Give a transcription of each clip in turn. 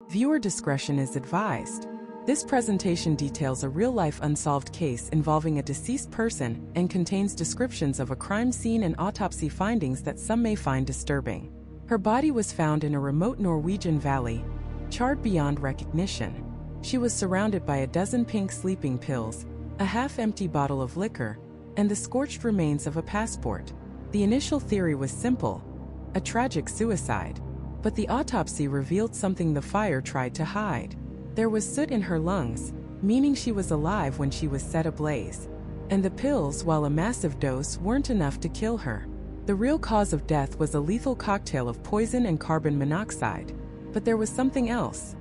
Viewer discretion is advised. This presentation details a real-life unsolved case involving a deceased person and contains descriptions of a crime scene and autopsy findings that some may find disturbing. Her body was found in a remote Norwegian valley, charred beyond recognition. She was surrounded by a dozen pink sleeping pills, a half-empty bottle of liquor, and the scorched remains of a passport. The initial theory was simple: a tragic suicide. But the autopsy revealed something the fire tried to hide. There was soot in her lungs, meaning she was alive when she was set ablaze. And the pills, while a massive dose, weren't enough to kill her. The real cause of death was a lethal cocktail of poison and carbon monoxide. But there was something else.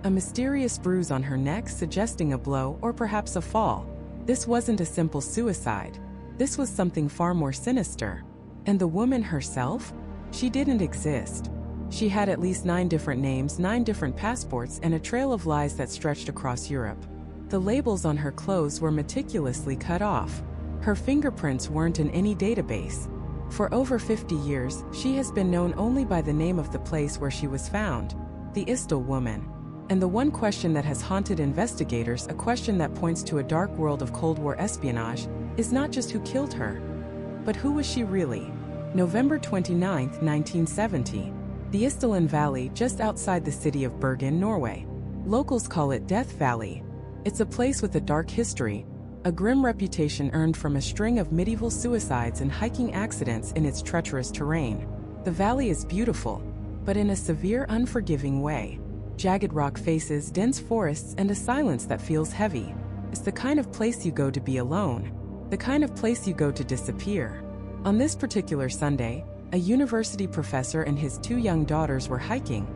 A mysterious bruise on her neck suggesting a blow or perhaps a fall. This wasn't a simple suicide. This was something far more sinister. And the woman herself? She didn't exist. She had at least 9 different names, 9 different passports, and a trail of lies that stretched across Europe. The labels on her clothes were meticulously cut off. Her fingerprints weren't in any database. For over 50 years, she has been known only by the name of the place where she was found, the Isdal Woman. And the one question that has haunted investigators, a question that points to a dark world of Cold War espionage, is not just who killed her, but who was she really? November 29, 1970. The Isdalen Valley, just outside the city of Bergen, Norway. Locals call it Death Valley. It's a place with a dark history, a grim reputation earned from a string of medieval suicides and hiking accidents in its treacherous terrain. The valley is beautiful, but in a severe, unforgiving way. Jagged rock faces, dense forests, and a silence that feels heavy. It's the kind of place you go to be alone. The kind of place you go to disappear. On this particular Sunday, a university professor and his 2 young daughters were hiking,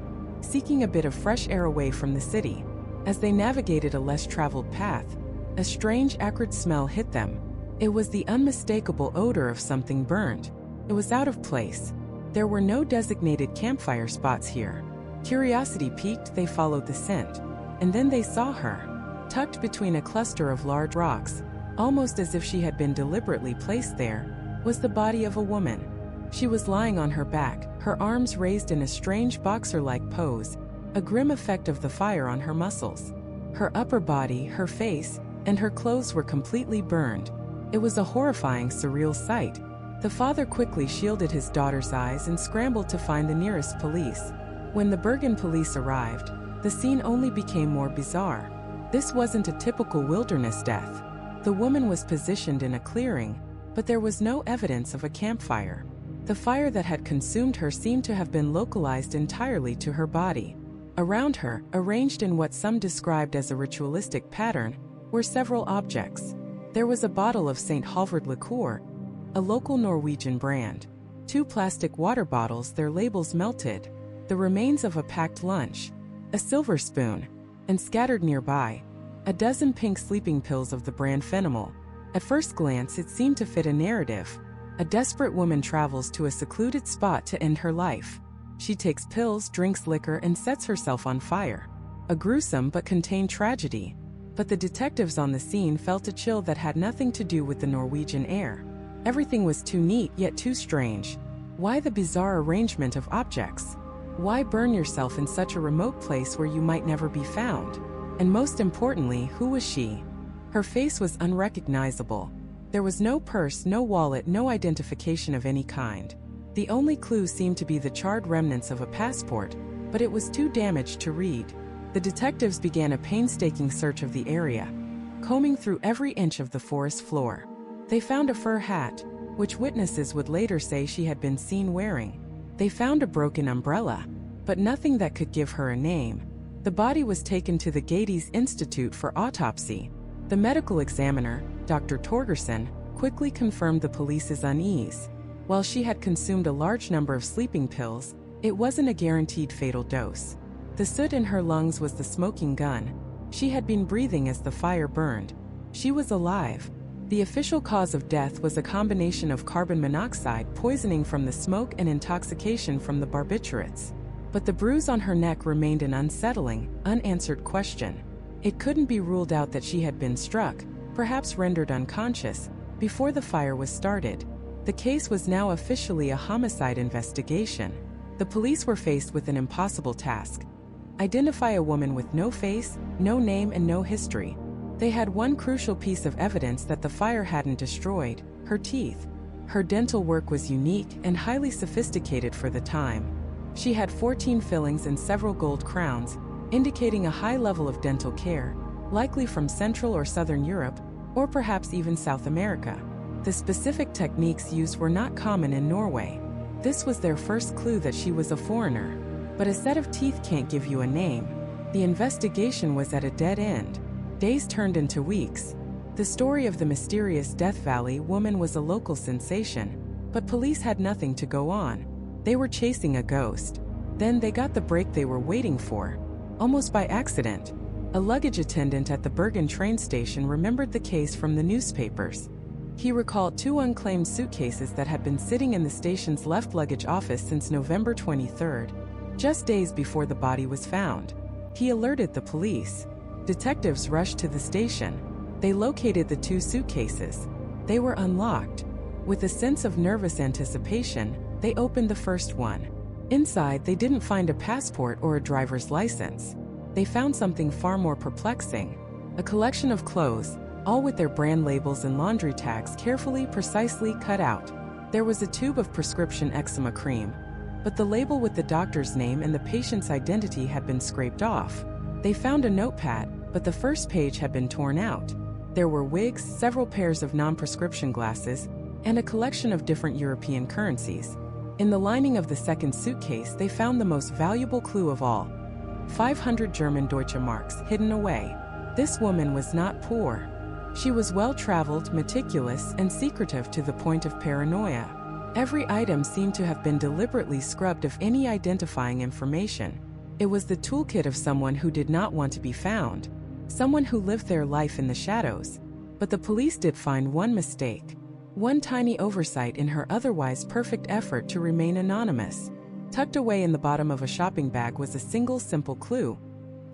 seeking a bit of fresh air away from the city. As they navigated a less traveled path, a strange, acrid smell hit them. It was the unmistakable odor of something burned. It was out of place. There were no designated campfire spots here. Curiosity piqued, they followed the scent. And then they saw her, tucked between a cluster of large rocks, almost as if she had been deliberately placed there, was the body of a woman. She was lying on her back, her arms raised in a strange boxer-like pose, a grim effect of the fire on her muscles. Her upper body, her face, and her clothes were completely burned. It was a horrifying, surreal sight. The father quickly shielded his daughter's eyes and scrambled to find the nearest police. When the Bergen police arrived, the scene only became more bizarre. This wasn't a typical wilderness death. The woman was positioned in a clearing, but there was no evidence of a campfire. The fire that had consumed her seemed to have been localized entirely to her body. Around her, arranged in what some described as a ritualistic pattern, were several objects. There was a bottle of St. Halvard liqueur, a local Norwegian brand, 2 plastic water bottles, their labels melted, the remains of a packed lunch, a silver spoon, and scattered nearby, a dozen pink sleeping pills of the brand Fenimal. At first glance, it seemed to fit a narrative. A desperate woman travels to a secluded spot to end her life. She takes pills, drinks liquor, and sets herself on fire. A gruesome but contained tragedy. But the detectives on the scene felt a chill that had nothing to do with the Norwegian air. Everything was too neat, yet too strange. Why the bizarre arrangement of objects? Why burn yourself in such a remote place where you might never be found? And most importantly, who was she? Her face was unrecognizable. There was no purse, no wallet, no identification of any kind. The only clue seemed to be the charred remnants of a passport, but it was too damaged to read. The detectives began a painstaking search of the area, combing through every inch of the forest floor. They found a fur hat, which witnesses would later say she had been seen wearing. They found a broken umbrella, but nothing that could give her a name. The body was taken to the Gades Institute for autopsy. The medical examiner, Dr. Torgerson, quickly confirmed the police's unease. While she had consumed a large number of sleeping pills, it wasn't a guaranteed fatal dose. The soot in her lungs was the smoking gun. She had been breathing as the fire burned. She was alive. The official cause of death was a combination of carbon monoxide poisoning from the smoke and intoxication from the barbiturates. But the bruise on her neck remained an unsettling, unanswered question. It couldn't be ruled out that she had been struck, perhaps rendered unconscious, before the fire was started. The case was now officially a homicide investigation. The police were faced with an impossible task: Identify a woman with no face, no name, and no history. They had one crucial piece of evidence that the fire hadn't destroyed: her teeth. Her dental work was unique and highly sophisticated for the time. She had 14 fillings and several gold crowns, indicating a high level of dental care, likely from Central or Southern Europe, or perhaps even South America. The specific techniques used were not common in Norway. This was their first clue that she was a foreigner. But a set of teeth can't give you a name. The investigation was at a dead end. Days turned into weeks. The story of the mysterious Death Valley woman was a local sensation, but police had nothing to go on. They were chasing a ghost. Then they got the break they were waiting for. Almost by accident, a luggage attendant at the Bergen train station remembered the case from the newspapers. He recalled 2 unclaimed suitcases that had been sitting in the station's left luggage office since November 23rd, just days before the body was found. He alerted the police. Detectives rushed to the station. They located the 2 suitcases. They were unlocked. With a sense of nervous anticipation, they opened the first one. Inside, they didn't find a passport or a driver's license. They found something far more perplexing: a collection of clothes, all with their brand labels and laundry tags carefully, precisely cut out. There was a tube of prescription eczema cream, but the label with the doctor's name and the patient's identity had been scraped off. They found a notepad, but the first page had been torn out. There were wigs, several pairs of non-prescription glasses, and a collection of different European currencies. In the lining of the second suitcase, they found the most valuable clue of all: 500 German Deutsche Marks hidden away. This woman was not poor. She was well-traveled, meticulous, and secretive to the point of paranoia. Every item seemed to have been deliberately scrubbed of any identifying information. It was the toolkit of someone who did not want to be found, someone who lived their life in the shadows. But the police did find one mistake, one tiny oversight in her otherwise perfect effort to remain anonymous. Tucked away in the bottom of a shopping bag was a single simple clue: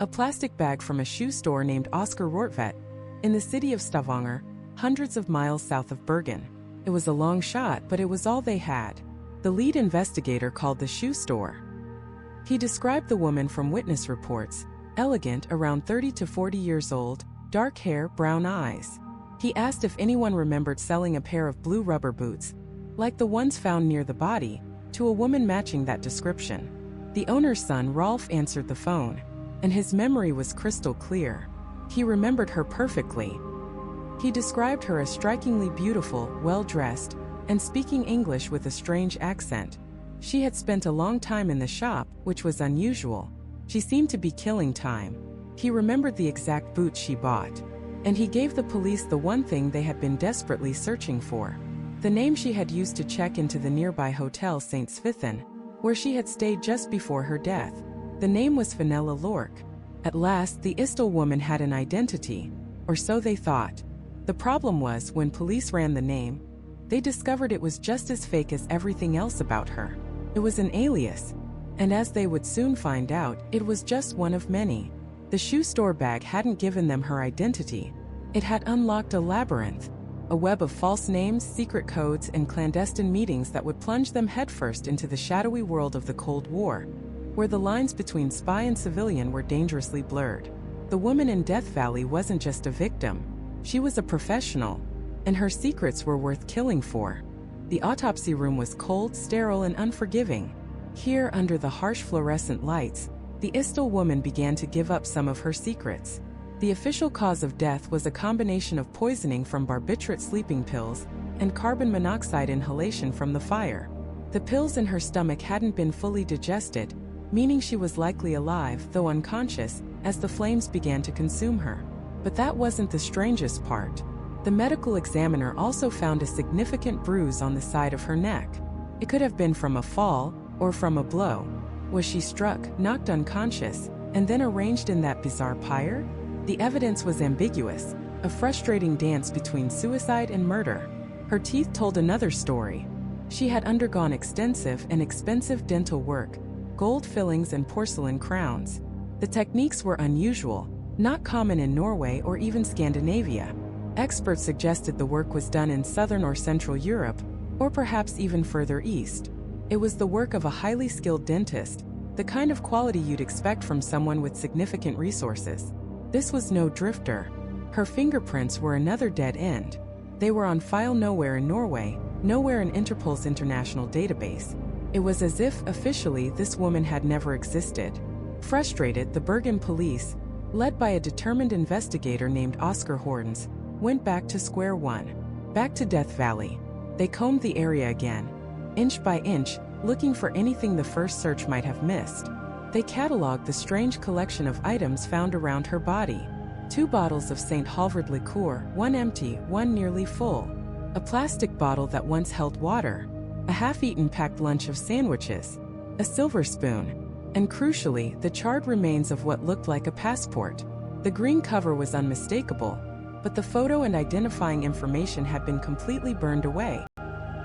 a plastic bag from a shoe store named Oscar Rortvedt, in the city of Stavanger, hundreds of miles south of Bergen. It was a long shot, but it was all they had. The lead investigator called the shoe store. He described the woman from witness reports: elegant, around 30 to 40 years old, dark hair, brown eyes. He asked if anyone remembered selling a pair of blue rubber boots, like the ones found near the body, to a woman matching that description. The owner's son, Rolf, answered the phone, and his memory was crystal clear. He remembered her perfectly. He described her as strikingly beautiful, well-dressed, and speaking English with a strange accent. She had spent a long time in the shop, which was unusual. She seemed to be killing time. He remembered the exact boots she bought, and he gave the police the one thing they had been desperately searching for: the name she had used to check into the nearby hotel St. Svithin, where she had stayed just before her death. The name was Fenella Lork. At last, the Isdal woman had an identity, or so they thought. The problem was, when police ran the name, they discovered it was just as fake as everything else about her. It was an alias, and as they would soon find out, it was just one of many. The shoe store bag hadn't given them her identity. It had unlocked a labyrinth, a web of false names, secret codes, and clandestine meetings that would plunge them headfirst into the shadowy world of the Cold War, where the lines between spy and civilian were dangerously blurred. The woman in Death Valley wasn't just a victim. She was a professional, and her secrets were worth killing for. The autopsy room was cold, sterile, and unforgiving. Here, under the harsh fluorescent lights, the Isdal woman began to give up some of her secrets. The official cause of death was a combination of poisoning from barbiturate sleeping pills and carbon monoxide inhalation from the fire. The pills in her stomach hadn't been fully digested, meaning she was likely alive, though unconscious, as the flames began to consume her. But that wasn't the strangest part. The medical examiner also found a significant bruise on the side of her neck. It could have been from a fall, or from a blow. Was she struck, knocked unconscious, and then arranged in that bizarre pyre? The evidence was ambiguous, a frustrating dance between suicide and murder. Her teeth told another story. She had undergone extensive and expensive dental work, gold fillings and porcelain crowns. The techniques were unusual, not common in Norway or even Scandinavia. Experts suggested the work was done in Southern or Central Europe, or perhaps even further east. It was the work of a highly skilled dentist, the kind of quality you'd expect from someone with significant resources. This was no drifter. Her fingerprints were another dead end. They were on file nowhere in Norway, nowhere in Interpol's international database. It was as if, officially, this woman had never existed. Frustrated, the Bergen police, led by a determined investigator named Oscar Horns, went back to square one. Back to Death Valley. They combed the area again, inch by inch, looking for anything the first search might have missed. They cataloged the strange collection of items found around her body. 2 bottles of St. Halvard liqueur, one empty, one nearly full. A plastic bottle that once held water. A half-eaten packed lunch of sandwiches. A silver spoon. And crucially, the charred remains of what looked like a passport. The green cover was unmistakable, but the photo and identifying information had been completely burned away.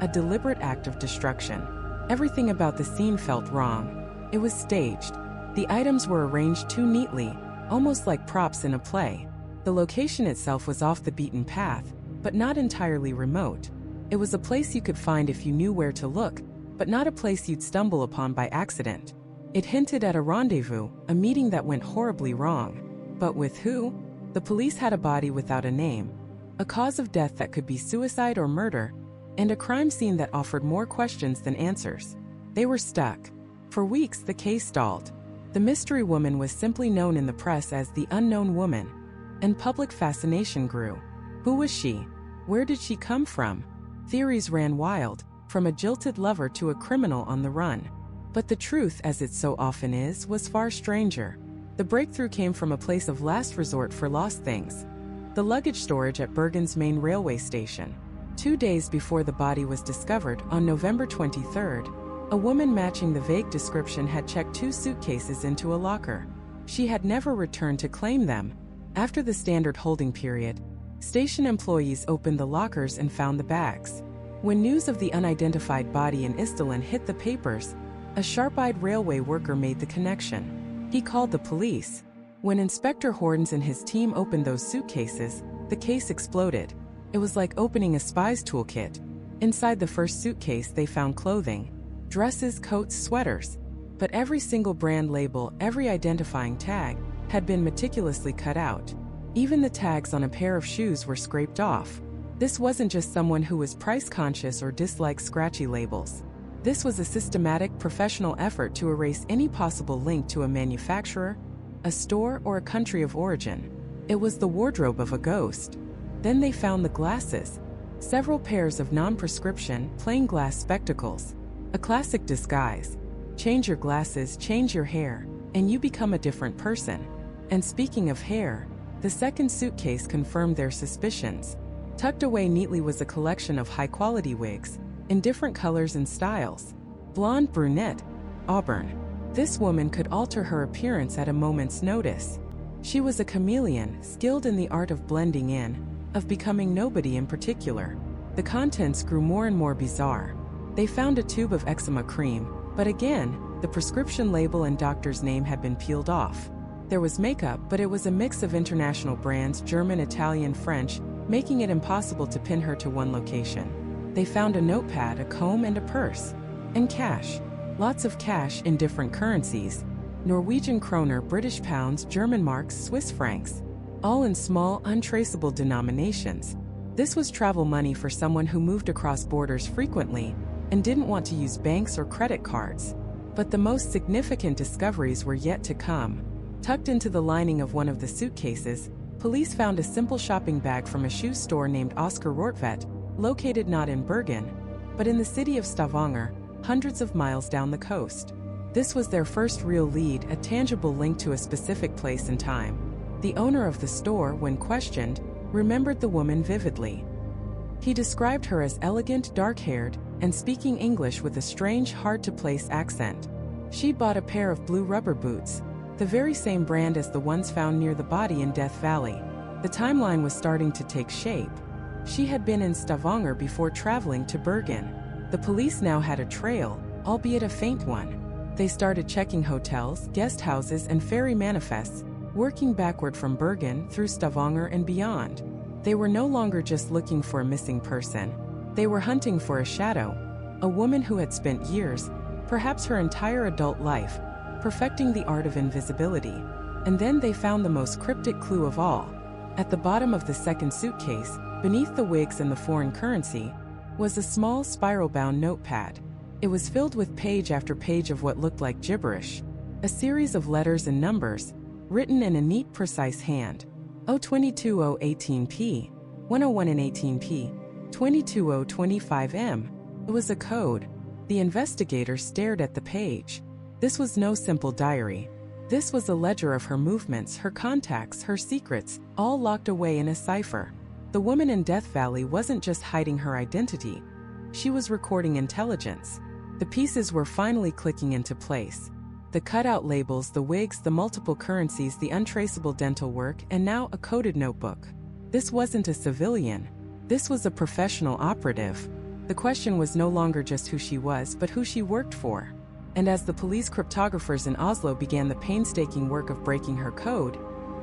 A deliberate act of destruction. Everything about the scene felt wrong. It was staged. The items were arranged too neatly, almost like props in a play. The location itself was off the beaten path, but not entirely remote. It was a place you could find if you knew where to look, but not a place you'd stumble upon by accident. It hinted at a rendezvous, a meeting that went horribly wrong. But with who? The police had a body without a name, a cause of death that could be suicide or murder, and a crime scene that offered more questions than answers. They were stuck. For weeks, the case stalled. The mystery woman was simply known in the press as the unknown woman, and public fascination grew. Who was she? Where did she come from? Theories ran wild, from a jilted lover to a criminal on the run. But the truth, as it so often is, was far stranger. The breakthrough came from a place of last resort for lost things. The luggage storage at Bergen's main railway station. 2 days before the body was discovered, on November 23rd, a woman matching the vague description had checked 2 suitcases into a locker. She had never returned to claim them. After the standard holding period, station employees opened the lockers and found the bags. When news of the unidentified body in Isdalen hit the papers, a sharp-eyed railway worker made the connection. He called the police. When Inspector Horns and his team opened those suitcases, the case exploded. It was like opening a spy's toolkit. Inside the first suitcase they found clothing. Dresses, coats, sweaters. But every single brand label, every identifying tag, had been meticulously cut out. Even the tags on a pair of shoes were scraped off. This wasn't just someone who was price-conscious or disliked scratchy labels. This was a systematic, professional effort to erase any possible link to a manufacturer, a store, or a country of origin. It was the wardrobe of a ghost. Then they found the glasses. Several pairs of non-prescription, plain glass spectacles. A classic disguise. Change your glasses, change your hair, and you become a different person. And speaking of hair, the second suitcase confirmed their suspicions. Tucked away neatly was a collection of high-quality wigs, in different colors and styles. Blonde, brunette, auburn. This woman could alter her appearance at a moment's notice. She was a chameleon, skilled in the art of blending in, of becoming nobody in particular. The contents grew more and more bizarre. They found a tube of eczema cream, but again, the prescription label and doctor's name had been peeled off. There was makeup, but it was a mix of international brands, German, Italian, French, making it impossible to pin her to one location. They found a notepad, a comb, and a purse. And cash. Lots of cash in different currencies. Norwegian kroner, British pounds, German marks, Swiss francs. All in small, untraceable denominations. This was travel money for someone who moved across borders frequently and didn't want to use banks or credit cards. But the most significant discoveries were yet to come. Tucked into the lining of one of the suitcases, police found a simple shopping bag from a shoe store named Oscar Rortvedt, located not in Bergen, but in the city of Stavanger, hundreds of miles down the coast. This was their first real lead, a tangible link to a specific place and time. The owner of the store, when questioned, remembered the woman vividly. He described her as elegant, dark-haired, and speaking English with a strange, hard-to-place accent. She bought a pair of blue rubber boots, the very same brand as the ones found near the body in Death Valley. The timeline was starting to take shape. She had been in Stavanger before traveling to Bergen. The police now had a trail, albeit a faint one. They started checking hotels, guest houses, and ferry manifests, working backward from Bergen through Stavanger and beyond. They were no longer just looking for a missing person. They were hunting for a shadow, a woman who had spent years, perhaps her entire adult life, perfecting the art of invisibility. And then they found the most cryptic clue of all. At the bottom of the second suitcase, beneath the wigs and the foreign currency, was a small spiral-bound notepad. It was filled with page after page of what looked like gibberish. A series of letters and numbers, written in a neat, precise hand. 022018p, 101 in 18p, 22025m. It was a code. The investigator stared at the page. This was no simple diary. This was a ledger of her movements, her contacts, her secrets, all locked away in a cipher. The woman in Death Valley wasn't just hiding her identity. She was recording intelligence. The pieces were finally clicking into place. The cutout labels, the wigs, the multiple currencies, the untraceable dental work, and now a coded notebook. This wasn't a civilian. This was a professional operative. The question was no longer just who she was, but who she worked for. And as the police cryptographers in Oslo began the painstaking work of breaking her code,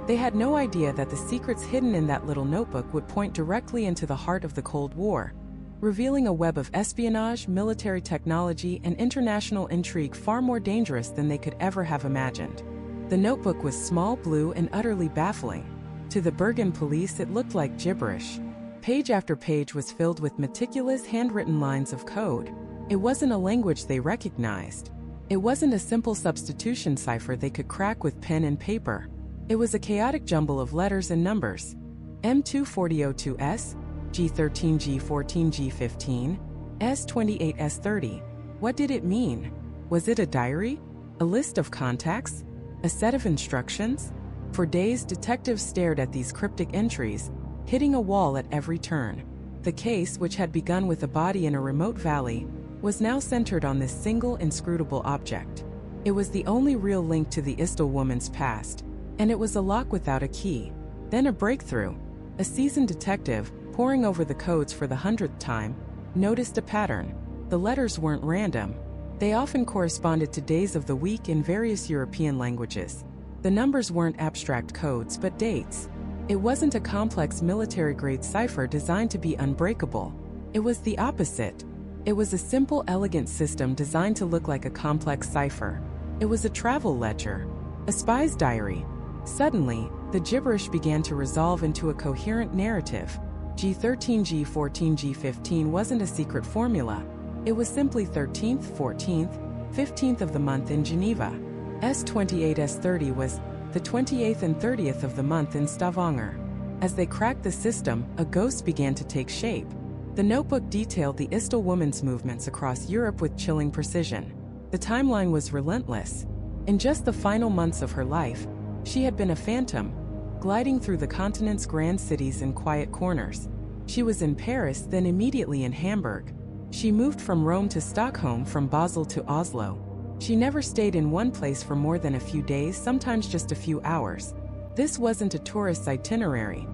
they had no idea that the secrets hidden in that little notebook would point directly into the heart of the Cold War, revealing a web of espionage, military technology, and international intrigue far more dangerous than they could ever have imagined. The notebook was small, blue, and utterly baffling. To the Bergen police, it looked like gibberish. Page after page was filled with meticulous handwritten lines of code. It wasn't a language they recognized. It wasn't a simple substitution cipher they could crack with pen and paper. It was a chaotic jumble of letters and numbers. M24002S, G13, G14, G15, S28, S30. What did it mean? Was it a diary? A list of contacts? A set of instructions? For days, detectives stared at these cryptic entries, hitting a wall at every turn. The case, which had begun with a body in a remote valley, was now centered on this single inscrutable object. It was the only real link to the Isdal woman's past, and it was a lock without a key. Then a breakthrough. A seasoned detective, poring over the codes for the 100th time, noticed a pattern. The letters weren't random. They often corresponded to days of the week in various European languages. The numbers weren't abstract codes but dates. It wasn't a complex military-grade cipher designed to be unbreakable. It was the opposite. It was a simple, elegant system designed to look like a complex cipher. It was a travel ledger, a spy's diary. Suddenly, the gibberish began to resolve into a coherent narrative. G13, G14, G15 wasn't a secret formula. It was simply 13th, 14th, 15th of the month in Geneva. S28, S30 was the 28th and 30th of the month in Stavanger. As they cracked the system, a ghost began to take shape. The notebook detailed the Isdal woman's movements across Europe with chilling precision. The timeline was relentless. In just the final months of her life, she had been a phantom, gliding through the continent's grand cities and quiet corners. She was in Paris, then immediately in Hamburg. She moved from Rome to Stockholm, from Basel to Oslo. She never stayed in one place for more than a few days, sometimes just a few hours. This wasn't a tourist's itinerary.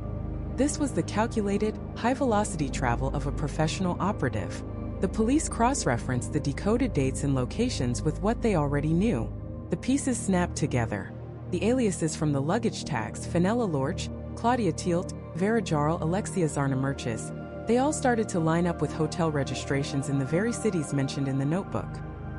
This was the calculated, high-velocity travel of a professional operative. The police cross-referenced the decoded dates and locations with what they already knew. The pieces snapped together. The aliases from the luggage tags, Fenella Lorch, Claudia Tielt, Vera Jarl, Alexia Zarna-Merches, they all started to line up with hotel registrations in the very cities mentioned in the notebook.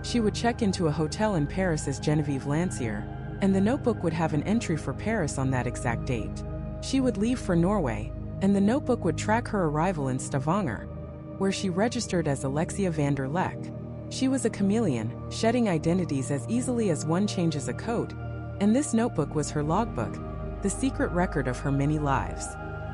She would check into a hotel in Paris as Genevieve Lancier, and the notebook would have an entry for Paris on that exact date. She would leave for Norway, and the notebook would track her arrival in Stavanger, where she registered as Alexia van der Leck. She was a chameleon, shedding identities as easily as one changes a coat, and this notebook was her logbook, the secret record of her many lives.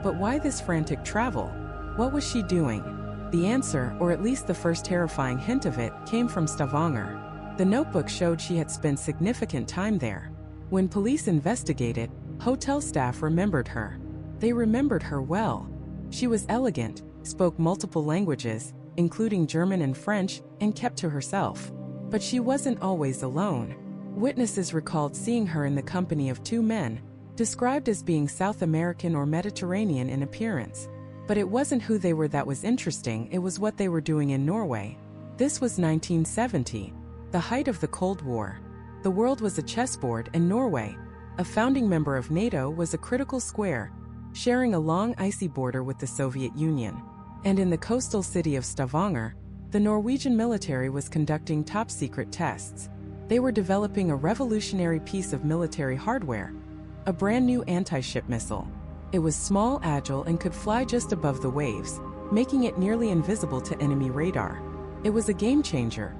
But why this frantic travel? What was she doing? The answer, or at least the first terrifying hint of it, came from Stavanger. The notebook showed she had spent significant time there. When police investigated, hotel staff remembered her. They remembered her well. She was elegant, spoke multiple languages, including German and French, and kept to herself. But she wasn't always alone. Witnesses recalled seeing her in the company of two men, described as being South American or Mediterranean in appearance. But it wasn't who they were that was interesting, it was what they were doing in Norway. This was 1970, the height of the Cold War. The world was a chessboard, and Norway, a founding member of NATO, was a critical square, sharing a long icy border with the Soviet Union. And in the coastal city of Stavanger, the Norwegian military was conducting top-secret tests. They were developing a revolutionary piece of military hardware, a brand new anti-ship missile. It was small, agile, and could fly just above the waves, making it nearly invisible to enemy radar. It was a game changer,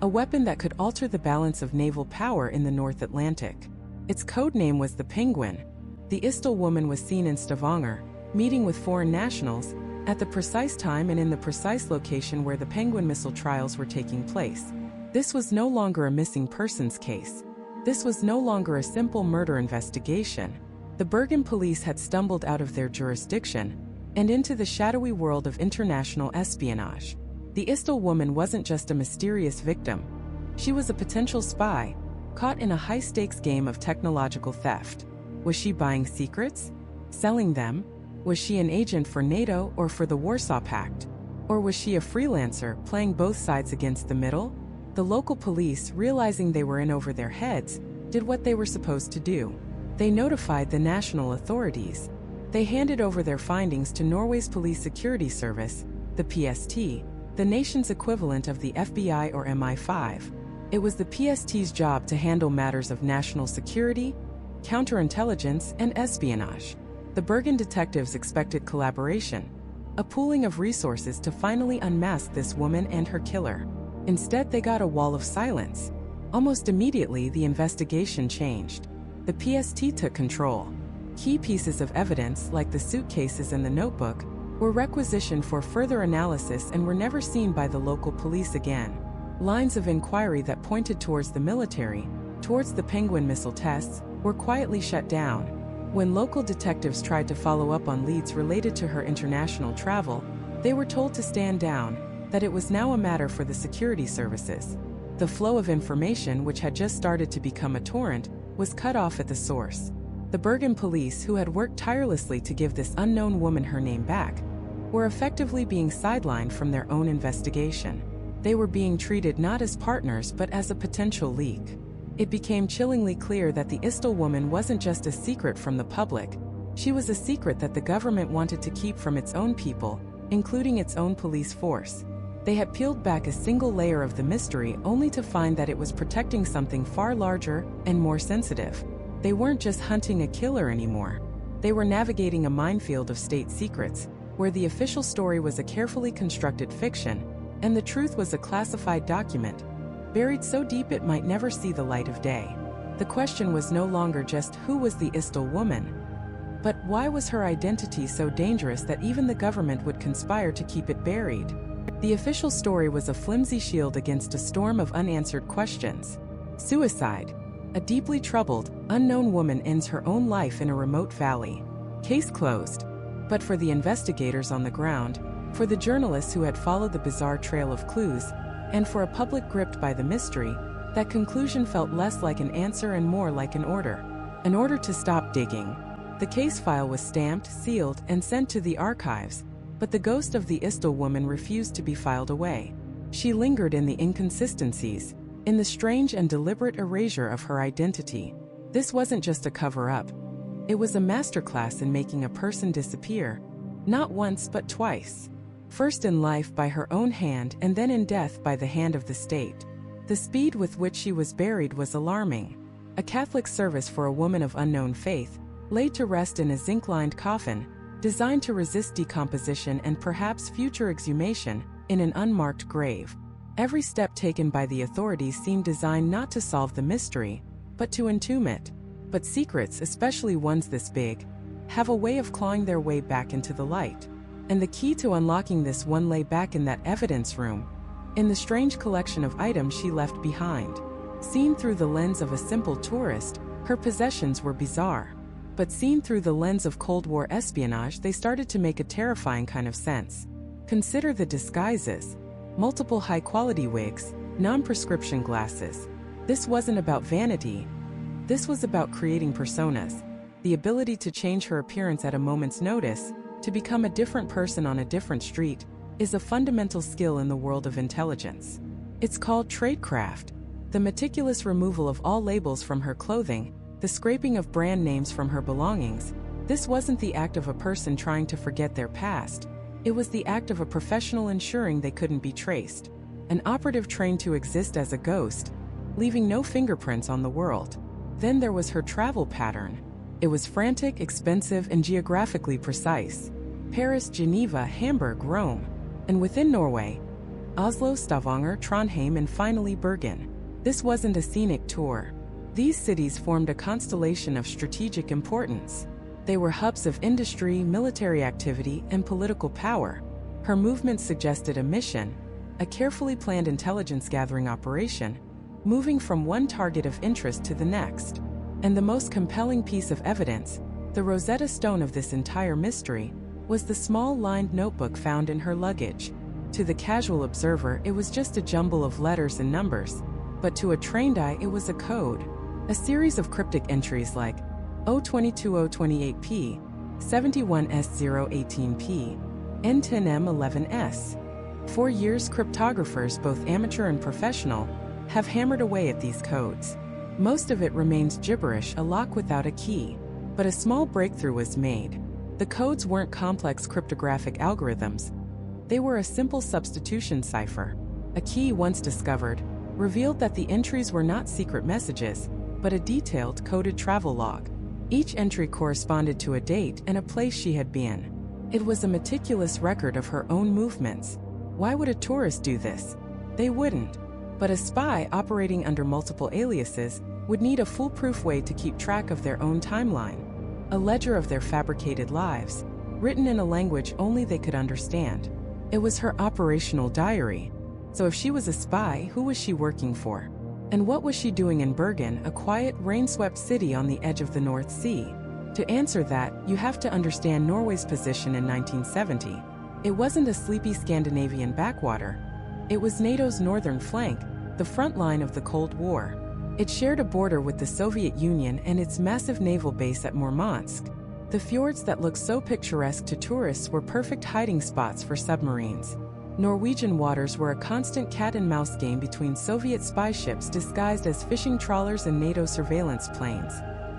a weapon that could alter the balance of naval power in the North Atlantic. Its code name was the Penguin. The Isdal Woman was seen in Stavanger, meeting with foreign nationals, at the precise time and in the precise location where the Penguin missile trials were taking place. This was no longer a missing persons case. This was no longer a simple murder investigation. The Bergen police had stumbled out of their jurisdiction and into the shadowy world of international espionage. The Isdal Woman wasn't just a mysterious victim. She was a potential spy, caught in a high-stakes game of technological theft. Was she buying secrets? Selling them? Was she an agent for NATO or for the Warsaw Pact? Or was she a freelancer playing both sides against the middle? The local police, realizing they were in over their heads, did what they were supposed to do. They notified the national authorities. They handed over their findings to Norway's Police Security Service, the PST, the nation's equivalent of the FBI or MI5. It was the PST's job to handle matters of national security, counterintelligence, and espionage. The Bergen detectives expected collaboration, a pooling of resources to finally unmask this woman and her killer. Instead, they got a wall of silence. Almost immediately, the investigation changed. The PST took control. Key pieces of evidence, like the suitcases and the notebook, were requisitioned for further analysis and were never seen by the local police again. Lines of inquiry that pointed towards the military, towards the Penguin missile tests, were quietly shut down. When local detectives tried to follow up on leads related to her international travel, they were told to stand down, that it was now a matter for the security services. The flow of information, which had just started to become a torrent, was cut off at the source. The Bergen police, who had worked tirelessly to give this unknown woman her name back, were effectively being sidelined from their own investigation. They were being treated not as partners but as a potential leak. It became chillingly clear that the Isdal Woman wasn't just a secret from the public. She was a secret that the government wanted to keep from its own people, including its own police force. They had peeled back a single layer of the mystery only to find that it was protecting something far larger and more sensitive. They weren't just hunting a killer anymore. They were navigating a minefield of state secrets, where the official story was a carefully constructed fiction, and the truth was a classified document, buried so deep it might never see the light of day. The question was no longer just who was the Isdal Woman, but why was her identity so dangerous that even the government would conspire to keep it buried? The official story was a flimsy shield against a storm of unanswered questions. Suicide. A deeply troubled, unknown woman ends her own life in a remote valley. Case closed. But for the investigators on the ground, for the journalists who had followed the bizarre trail of clues, and for a public gripped by the mystery, that conclusion felt less like an answer and more like an order. An order to stop digging. The case file was stamped, sealed, and sent to the archives, but the ghost of the Isdal Woman refused to be filed away. She lingered in the inconsistencies, in the strange and deliberate erasure of her identity. This wasn't just a cover-up. It was a masterclass in making a person disappear, not once but twice. First in life by her own hand and then in death by the hand of the state. The speed with which she was buried was alarming. A Catholic service for a woman of unknown faith, laid to rest in a zinc-lined coffin, designed to resist decomposition and perhaps future exhumation, in an unmarked grave. Every step taken by the authorities seemed designed not to solve the mystery, but to entomb it. But secrets, especially ones this big, have a way of clawing their way back into the light. And the key to unlocking this one lay back in that evidence room, in the strange collection of items she left behind. Seen through the lens of a simple tourist, her possessions were bizarre. But seen through the lens of Cold War espionage, they started to make a terrifying kind of sense. Consider the disguises. Multiple high-quality wigs, non-prescription glasses. This wasn't about vanity. This was about creating personas. The ability to change her appearance at a moment's notice, to become a different person on a different street, is a fundamental skill in the world of intelligence. It's called tradecraft. The meticulous removal of all labels from her clothing, the scraping of brand names from her belongings. This wasn't the act of a person trying to forget their past. It was the act of a professional ensuring they couldn't be traced. An operative trained to exist as a ghost, leaving no fingerprints on the world. Then there was her travel pattern. It was frantic, expensive, and geographically precise. Paris, Geneva, Hamburg, Rome. And within Norway, Oslo, Stavanger, Trondheim, and finally Bergen. This wasn't a scenic tour. These cities formed a constellation of strategic importance. They were hubs of industry, military activity, and political power. Her movements suggested a mission, a carefully planned intelligence-gathering operation, moving from one target of interest to the next. And the most compelling piece of evidence, the Rosetta Stone of this entire mystery, was the small lined notebook found in her luggage. To the casual observer, it was just a jumble of letters and numbers, but to a trained eye, it was a code. A series of cryptic entries like 022028P, 71S018P, N10M11S. For years, cryptographers, both amateur and professional, have hammered away at these codes. Most of it remains gibberish, a lock without a key. But a small breakthrough was made. The codes weren't complex cryptographic algorithms. They were a simple substitution cipher. A key once discovered revealed that the entries were not secret messages, but a detailed coded travel log. Each entry corresponded to a date and a place she had been. It was a meticulous record of her own movements. Why would a tourist do this? They wouldn't. But a spy operating under multiple aliases would need a foolproof way to keep track of their own timeline. A ledger of their fabricated lives, written in a language only they could understand. It was her operational diary. So if she was a spy, who was she working for? And what was she doing in Bergen, a quiet, rain-swept city on the edge of the North Sea? To answer that, you have to understand Norway's position in 1970. It wasn't a sleepy Scandinavian backwater. It was NATO's northern flank, the front line of the Cold War. It shared a border with the Soviet Union and its massive naval base at Murmansk. The fjords that looked so picturesque to tourists were perfect hiding spots for submarines. Norwegian waters were a constant cat-and-mouse game between Soviet spy ships disguised as fishing trawlers and NATO surveillance planes.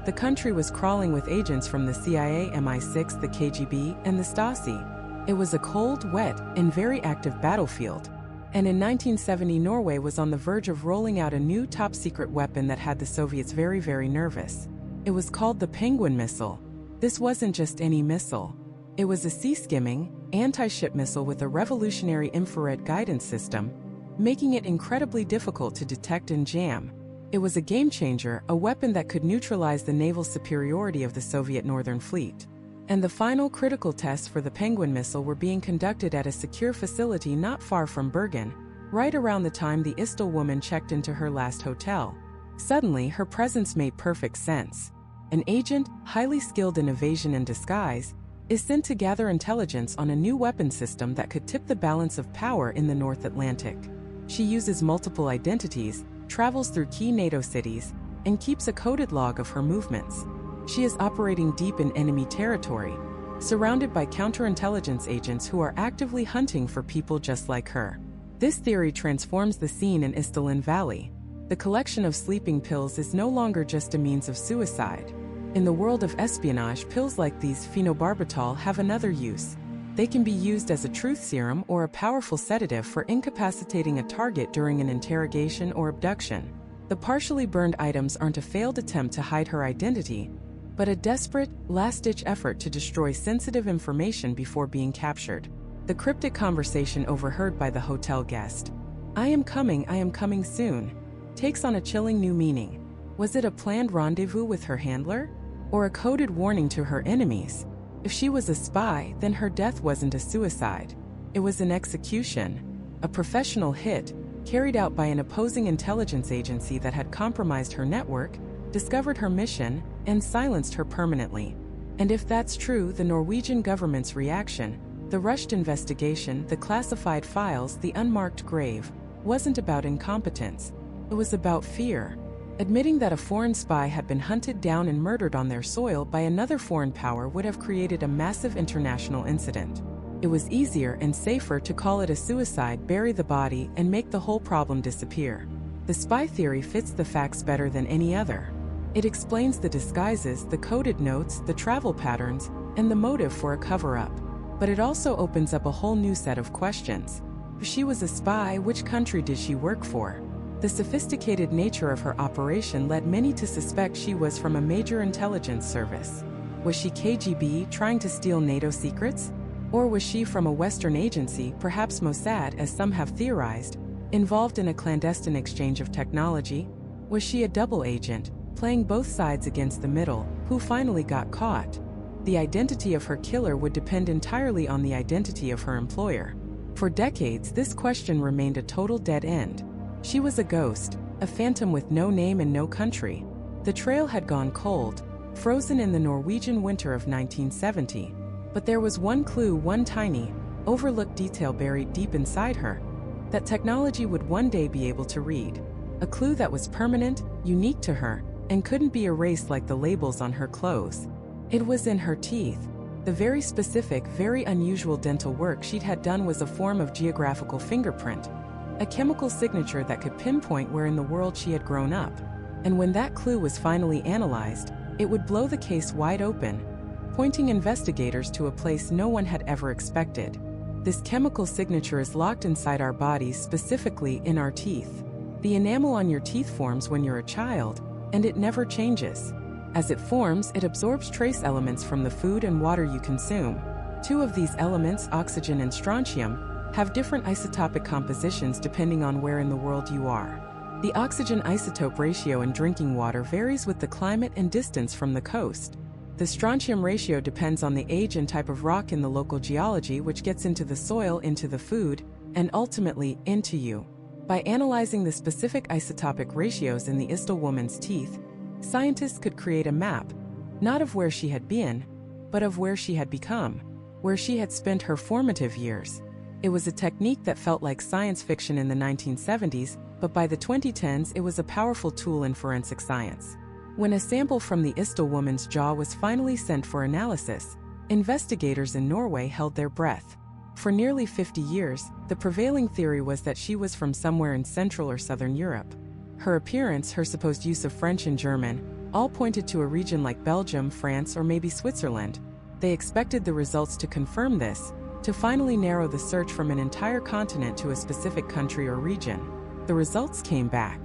The country was crawling with agents from the CIA, MI6, the KGB, and the Stasi. It was a cold, wet, and very active battlefield. And in 1970, Norway was on the verge of rolling out a new top-secret weapon that had the Soviets very, very nervous. It was called the Penguin missile. This wasn't just any missile. It was a sea-skimming, anti-ship missile with a revolutionary infrared guidance system, making it incredibly difficult to detect and jam. It was a game-changer, a weapon that could neutralize the naval superiority of the Soviet Northern Fleet. And the final critical tests for the Penguin missile were being conducted at a secure facility not far from Bergen, right around the time the Isdal Woman checked into her last hotel. Suddenly, her presence made perfect sense. An agent, highly skilled in evasion and disguise, is sent to gather intelligence on a new weapon system that could tip the balance of power in the North Atlantic. She uses multiple identities, travels through key NATO cities, and keeps a coded log of her movements. She is operating deep in enemy territory, surrounded by counterintelligence agents who are actively hunting for people just like her. This theory transforms the scene in Isdalen Valley. The collection of sleeping pills is no longer just a means of suicide. In the world of espionage, pills like these phenobarbital have another use. They can be used as a truth serum or a powerful sedative for incapacitating a target during an interrogation or abduction. The partially burned items aren't a failed attempt to hide her identity, but a desperate, last-ditch effort to destroy sensitive information before being captured. The cryptic conversation overheard by the hotel guest, I am coming soon," takes on a chilling new meaning. Was it a planned rendezvous with her handler? Or a coded warning to her enemies? If she was a spy, then her death wasn't a suicide. It was an execution, a professional hit, carried out by an opposing intelligence agency that had compromised her network, discovered her mission, and silenced her permanently. And if that's true, the Norwegian government's reaction, the rushed investigation, the classified files, the unmarked grave, wasn't about incompetence. It was about fear. Admitting that a foreign spy had been hunted down and murdered on their soil by another foreign power would have created a massive international incident. It was easier and safer to call it a suicide, bury the body, and make the whole problem disappear. The spy theory fits the facts better than any other. It explains the disguises, the coded notes, the travel patterns, and the motive for a cover-up. But it also opens up a whole new set of questions. If she was a spy, which country did she work for? The sophisticated nature of her operation led many to suspect she was from a major intelligence service. Was she KGB trying to steal NATO secrets? Or was she from a Western agency, perhaps Mossad as some have theorized, involved in a clandestine exchange of technology? Was she a double agent, playing both sides against the middle, who finally got caught? The identity of her killer would depend entirely on the identity of her employer. For decades, this question remained a total dead end. She was a ghost, a phantom with no name and no country. The trail had gone cold, frozen in the Norwegian winter of 1970. But there was one clue, one tiny, overlooked detail buried deep inside her, that technology would one day be able to read. A clue that was permanent, unique to her, and couldn't be erased like the labels on her clothes. It was in her teeth. The very specific, very unusual dental work she'd had done was a form of geographical fingerprint, a chemical signature that could pinpoint where in the world she had grown up. And when that clue was finally analyzed, it would blow the case wide open, pointing investigators to a place no one had ever expected. This chemical signature is locked inside our bodies, specifically in our teeth. The enamel on your teeth forms when you're a child, and it never changes. As it forms, it absorbs trace elements from the food and water you consume. Two of these elements, oxygen and strontium, have different isotopic compositions depending on where in the world you are. The oxygen isotope ratio in drinking water varies with the climate and distance from the coast. The strontium ratio depends on the age and type of rock in the local geology, which gets into the soil, into the food, and ultimately into you. By analyzing the specific isotopic ratios in the Isdal woman's teeth, scientists could create a map, not of where she had been, but of where she had become, where she had spent her formative years. It was a technique that felt like science fiction in the 1970s, but by the 2010s it was a powerful tool in forensic science. When a sample from the Isdal woman's jaw was finally sent for analysis, investigators in Norway held their breath. For nearly 50 years, the prevailing theory was that she was from somewhere in Central or Southern Europe. Her appearance, her supposed use of French and German, all pointed to a region like Belgium, France, or maybe Switzerland. They expected the results to confirm this, to finally narrow the search from an entire continent to a specific country or region. The results came back,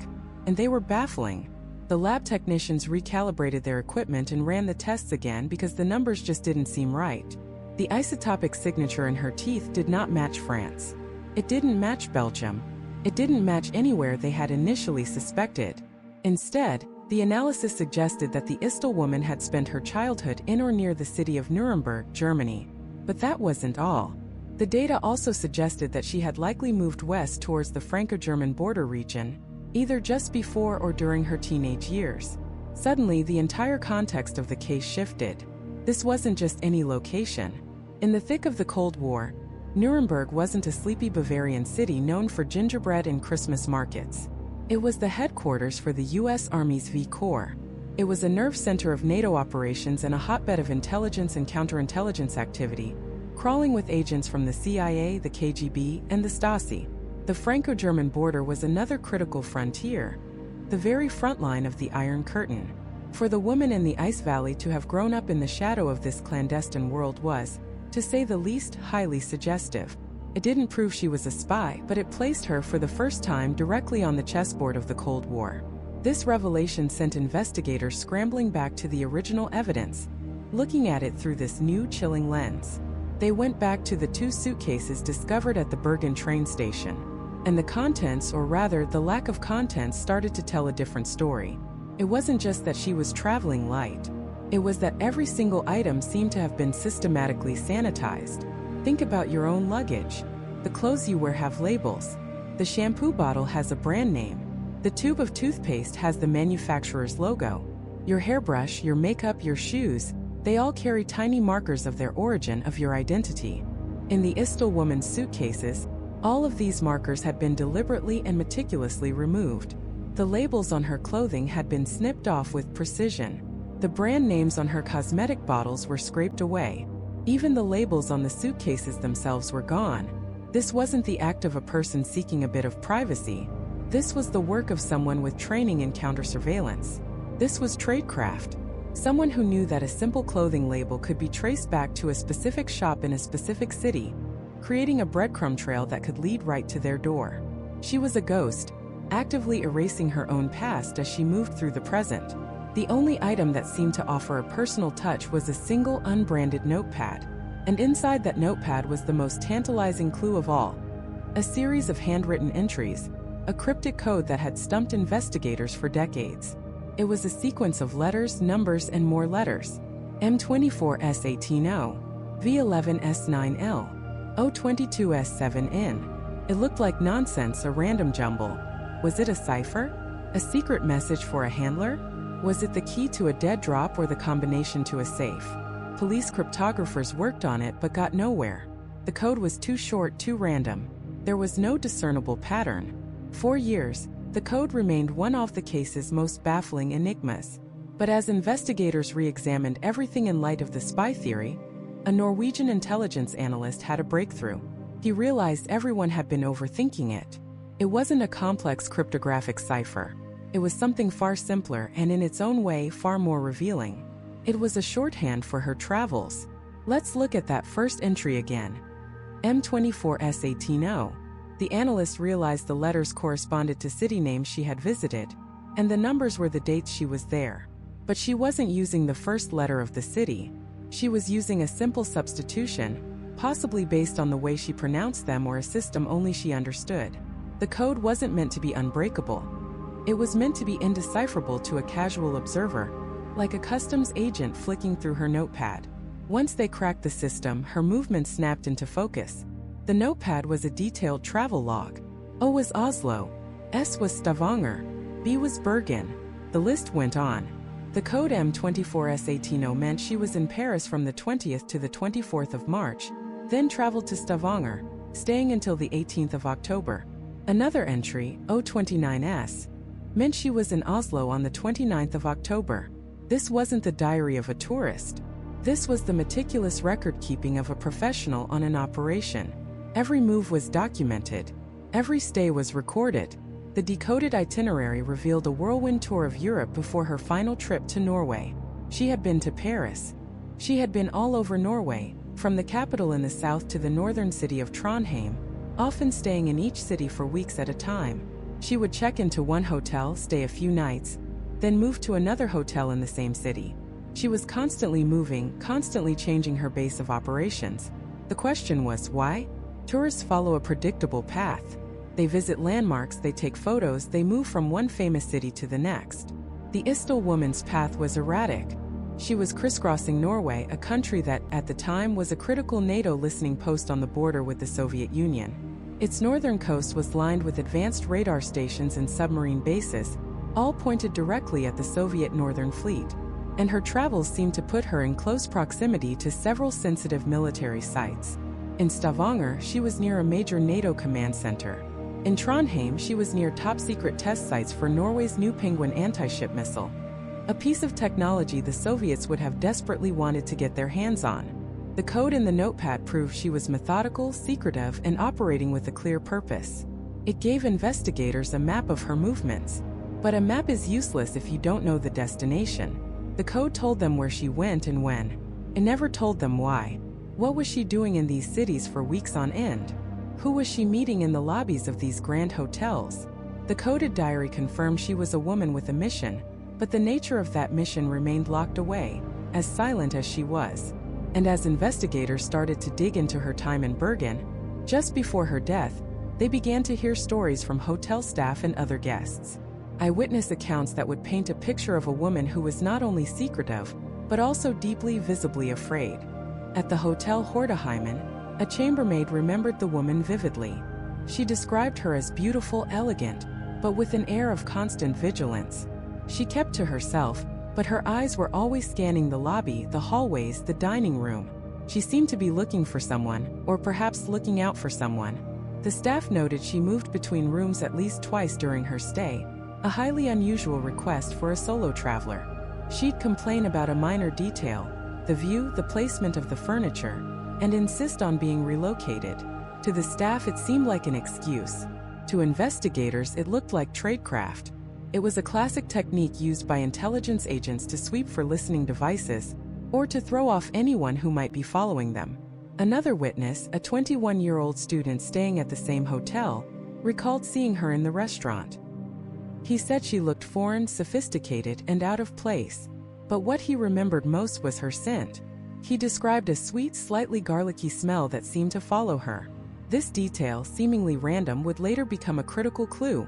and they were baffling. The lab technicians recalibrated their equipment and ran the tests again because the numbers just didn't seem right. The isotopic signature in her teeth did not match France. It didn't match Belgium. It didn't match anywhere they had initially suspected. Instead, the analysis suggested that the Isdal woman had spent her childhood in or near the city of Nuremberg, Germany. But that wasn't all. The data also suggested that she had likely moved west towards the Franco-German border region, either just before or during her teenage years. Suddenly, the entire context of the case shifted. This wasn't just any location. In the thick of the Cold War, Nuremberg wasn't a sleepy Bavarian city known for gingerbread and Christmas markets. It was the headquarters for the U.S. Army's V Corps. It was a nerve center of NATO operations and a hotbed of intelligence and counterintelligence activity, crawling with agents from the CIA, the KGB, and the Stasi. The Franco-German border was another critical frontier, the very front line of the Iron Curtain. For the woman in the Ice Valley to have grown up in the shadow of this clandestine world was, to say the least, highly suggestive. It didn't prove she was a spy, but it placed her for the first time directly on the chessboard of the Cold War. This revelation sent investigators scrambling back to the original evidence, looking at it through this new, chilling lens. They went back to the 2 suitcases discovered at the Bergen train station. And the contents, or rather the lack of contents, started to tell a different story. It wasn't just that she was traveling light. It was that every single item seemed to have been systematically sanitized. Think about your own luggage. The clothes you wear have labels. The shampoo bottle has a brand name. The tube of toothpaste has the manufacturer's logo. Your hairbrush, your makeup, your shoes, they all carry tiny markers of their origin, of your identity. In the Isdal woman's suitcases, all of these markers had been deliberately and meticulously removed. The labels on her clothing had been snipped off with precision. The brand names on her cosmetic bottles were scraped away. Even the labels on the suitcases themselves were gone. This wasn't the act of a person seeking a bit of privacy. This was the work of someone with training in counter-surveillance. This was tradecraft. Someone who knew that a simple clothing label could be traced back to a specific shop in a specific city, creating a breadcrumb trail that could lead right to their door. She was a ghost, actively erasing her own past as she moved through the present. The only item that seemed to offer a personal touch was a single unbranded notepad. And inside that notepad was the most tantalizing clue of all. A series of handwritten entries, a cryptic code that had stumped investigators for decades. It was a sequence of letters, numbers, and more letters. M24S18O, V11S9L, O22S7N. It looked like nonsense, a random jumble. Was it a cipher? A secret message for a handler? Was it the key to a dead drop or the combination to a safe? Police cryptographers worked on it but got nowhere. The code was too short, too random. There was no discernible pattern. For years, the code remained one of the case's most baffling enigmas. But as investigators re-examined everything in light of the spy theory, a Norwegian intelligence analyst had a breakthrough. He realized everyone had been overthinking it. It wasn't a complex cryptographic cipher. It was something far simpler and in its own way far more revealing. It was a shorthand for her travels. Let's look at that first entry again. M24S18O. The analyst realized the letters corresponded to city names she had visited, and the numbers were the dates she was there. But she wasn't using the first letter of the city. She was using a simple substitution, possibly based on the way she pronounced them or a system only she understood. The code wasn't meant to be unbreakable. It was meant to be indecipherable to a casual observer, like a customs agent flicking through her notepad. Once they cracked the system, her movements snapped into focus. The notepad was a detailed travel log. O was Oslo, S was Stavanger, B was Bergen. The list went on. The code M24S18O meant she was in Paris from the 20th to the 24th of March, then traveled to Stavanger, staying until the 18th of October. Another entry, O29S, meant she was in Oslo on the 29th of October. This wasn't the diary of a tourist. This was the meticulous record-keeping of a professional on an operation. Every move was documented. Every stay was recorded. The decoded itinerary revealed a whirlwind tour of Europe before her final trip to Norway. She had been to Paris. She had been all over Norway, from the capital in the south to the northern city of Trondheim, often staying in each city for weeks at a time. She would check into one hotel, stay a few nights, then move to another hotel in the same city. She was constantly moving, constantly changing her base of operations. The question was, why? Tourists follow a predictable path. They visit landmarks, they take photos, they move from one famous city to the next. The Isdal Woman's path was erratic. She was crisscrossing Norway, a country that, at the time, was a critical NATO listening post on the border with the Soviet Union. Its northern coast was lined with advanced radar stations and submarine bases, all pointed directly at the Soviet Northern Fleet. And her travels seemed to put her in close proximity to several sensitive military sites. In Stavanger, she was near a major NATO command center. In Trondheim, she was near top-secret test sites for Norway's new Penguin anti-ship missile, a piece of technology the Soviets would have desperately wanted to get their hands on. The code in the notepad proved she was methodical, secretive, and operating with a clear purpose. It gave investigators a map of her movements. But a map is useless if you don't know the destination. The code told them where she went and when. It never told them why. What was she doing in these cities for weeks on end? Who was she meeting in the lobbies of these grand hotels? The coded diary confirmed she was a woman with a mission, but the nature of that mission remained locked away, as silent as she was. And as investigators started to dig into her time in Bergen, just before her death, they began to hear stories from hotel staff and other guests. Eyewitness accounts that would paint a picture of a woman who was not only secretive, but also deeply, visibly afraid. At the Hotel Hordeheimen, a chambermaid remembered the woman vividly. She described her as beautiful, elegant, but with an air of constant vigilance. She kept to herself, but her eyes were always scanning the lobby, the hallways, the dining room. She seemed to be looking for someone, or perhaps looking out for someone. The staff noted she moved between rooms at least twice during her stay, a highly unusual request for a solo traveler. She'd complain about a minor detail, the view, the placement of the furniture, and insist on being relocated. To the staff, it seemed like an excuse. To investigators, it looked like tradecraft. It was a classic technique used by intelligence agents to sweep for listening devices, or to throw off anyone who might be following them. Another witness, a 21-year-old student staying at the same hotel, recalled seeing her in the restaurant. He said she looked foreign, sophisticated, and out of place. But what he remembered most was her scent. He described a sweet, slightly garlicky smell that seemed to follow her. This detail, seemingly random, would later become a critical clue,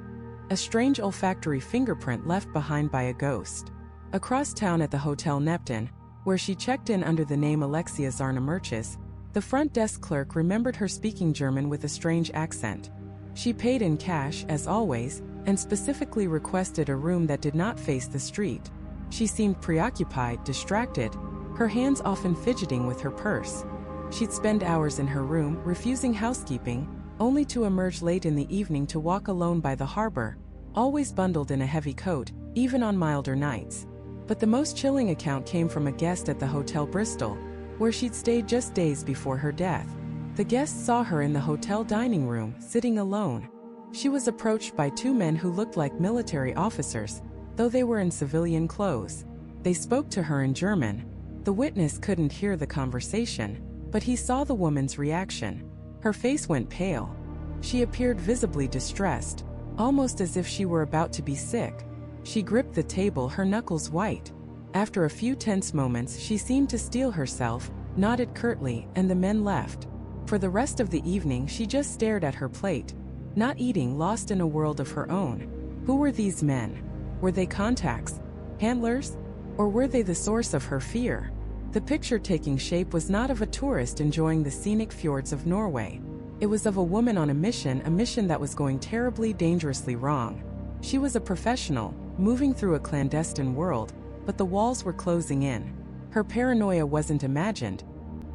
a strange olfactory fingerprint left behind by a ghost. Across town at the Hotel Neptune, where she checked in under the name Alexia Zarnamerchis, the front desk clerk remembered her speaking German with a strange accent. She paid in cash, as always, and specifically requested a room that did not face the street. She seemed preoccupied, distracted, her hands often fidgeting with her purse. She'd spend hours in her room, refusing housekeeping, only to emerge late in the evening to walk alone by the harbor, always bundled in a heavy coat, even on milder nights. But the most chilling account came from a guest at the Hotel Bristol, where she'd stayed just days before her death. The guest saw her in the hotel dining room, sitting alone. She was approached by two men who looked like military officers, though they were in civilian clothes. They spoke to her in German. The witness couldn't hear the conversation, but he saw the woman's reaction. Her face went pale. She appeared visibly distressed, almost as if she were about to be sick. She gripped the table, her knuckles white. After a few tense moments, she seemed to steel herself, nodded curtly, and the men left. For the rest of the evening, she just stared at her plate, not eating, lost in a world of her own. Who were these men? Were they contacts? Handlers? Or were they the source of her fear? The picture taking shape was not of a tourist enjoying the scenic fjords of Norway. It was of a woman on a mission that was going terribly, dangerously wrong. She was a professional, moving through a clandestine world, but the walls were closing in. Her paranoia wasn't imagined.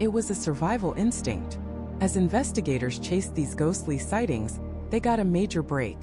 It was a survival instinct. As investigators chased these ghostly sightings, they got a major break.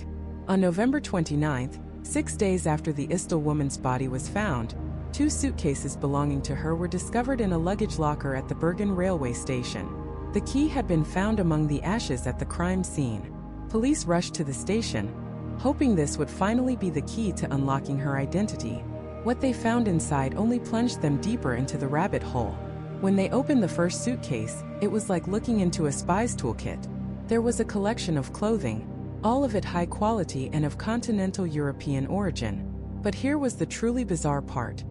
On November 29th, 6 days after the Isdal woman's body was found, 2 suitcases belonging to her were discovered in a luggage locker at the Bergen railway station. The key had been found among the ashes at the crime scene. Police rushed to the station, hoping this would finally be the key to unlocking her identity. What they found inside only plunged them deeper into the rabbit hole. When they opened the first suitcase, it was like looking into a spy's toolkit. There was a collection of clothing, all of it high quality and of continental European origin. But here was the truly bizarre part.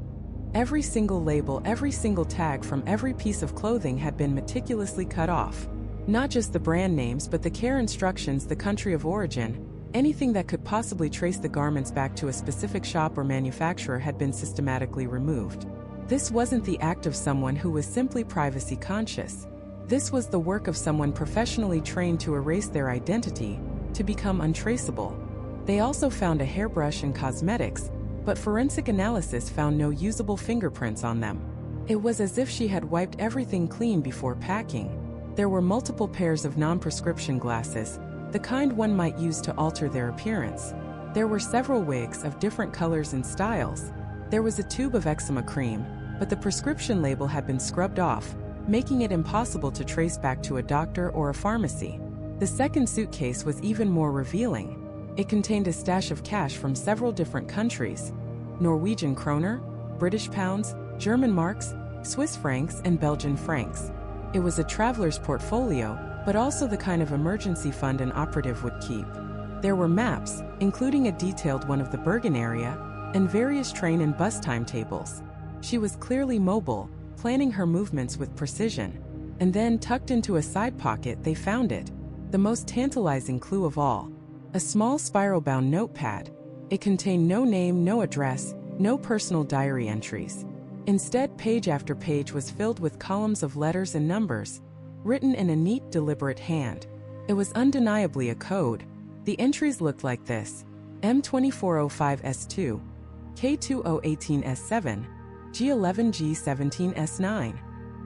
Every single label, every single tag from every piece of clothing had been meticulously cut off. Not just the brand names, but the care instructions, the country of origin, anything that could possibly trace the garments back to a specific shop or manufacturer had been systematically removed. This wasn't the act of someone who was simply privacy conscious. This was the work of someone professionally trained to erase their identity, to become untraceable. They also found a hairbrush and cosmetics, but forensic analysis found no usable fingerprints on them. It was as if she had wiped everything clean before packing. There were multiple pairs of non-prescription glasses, the kind one might use to alter their appearance. There were several wigs of different colors and styles. There was a tube of eczema cream, but the prescription label had been scrubbed off, making it impossible to trace back to a doctor or a pharmacy. The second suitcase was even more revealing. It contained a stash of cash from several different countries: Norwegian kroner, British pounds, German marks, Swiss francs, and Belgian francs. It was a traveler's portfolio, but also the kind of emergency fund an operative would keep. There were maps, including a detailed one of the Bergen area, and various train and bus timetables. She was clearly mobile, planning her movements with precision. And then, tucked into a side pocket, they found it. The most tantalizing clue of all. A small spiral-bound notepad. It contained no name, no address, no personal diary entries. Instead, page after page was filled with columns of letters and numbers, written in a neat, deliberate hand. It was undeniably a code. The entries looked like this: M2405S2, K2018S7, G11G17S9.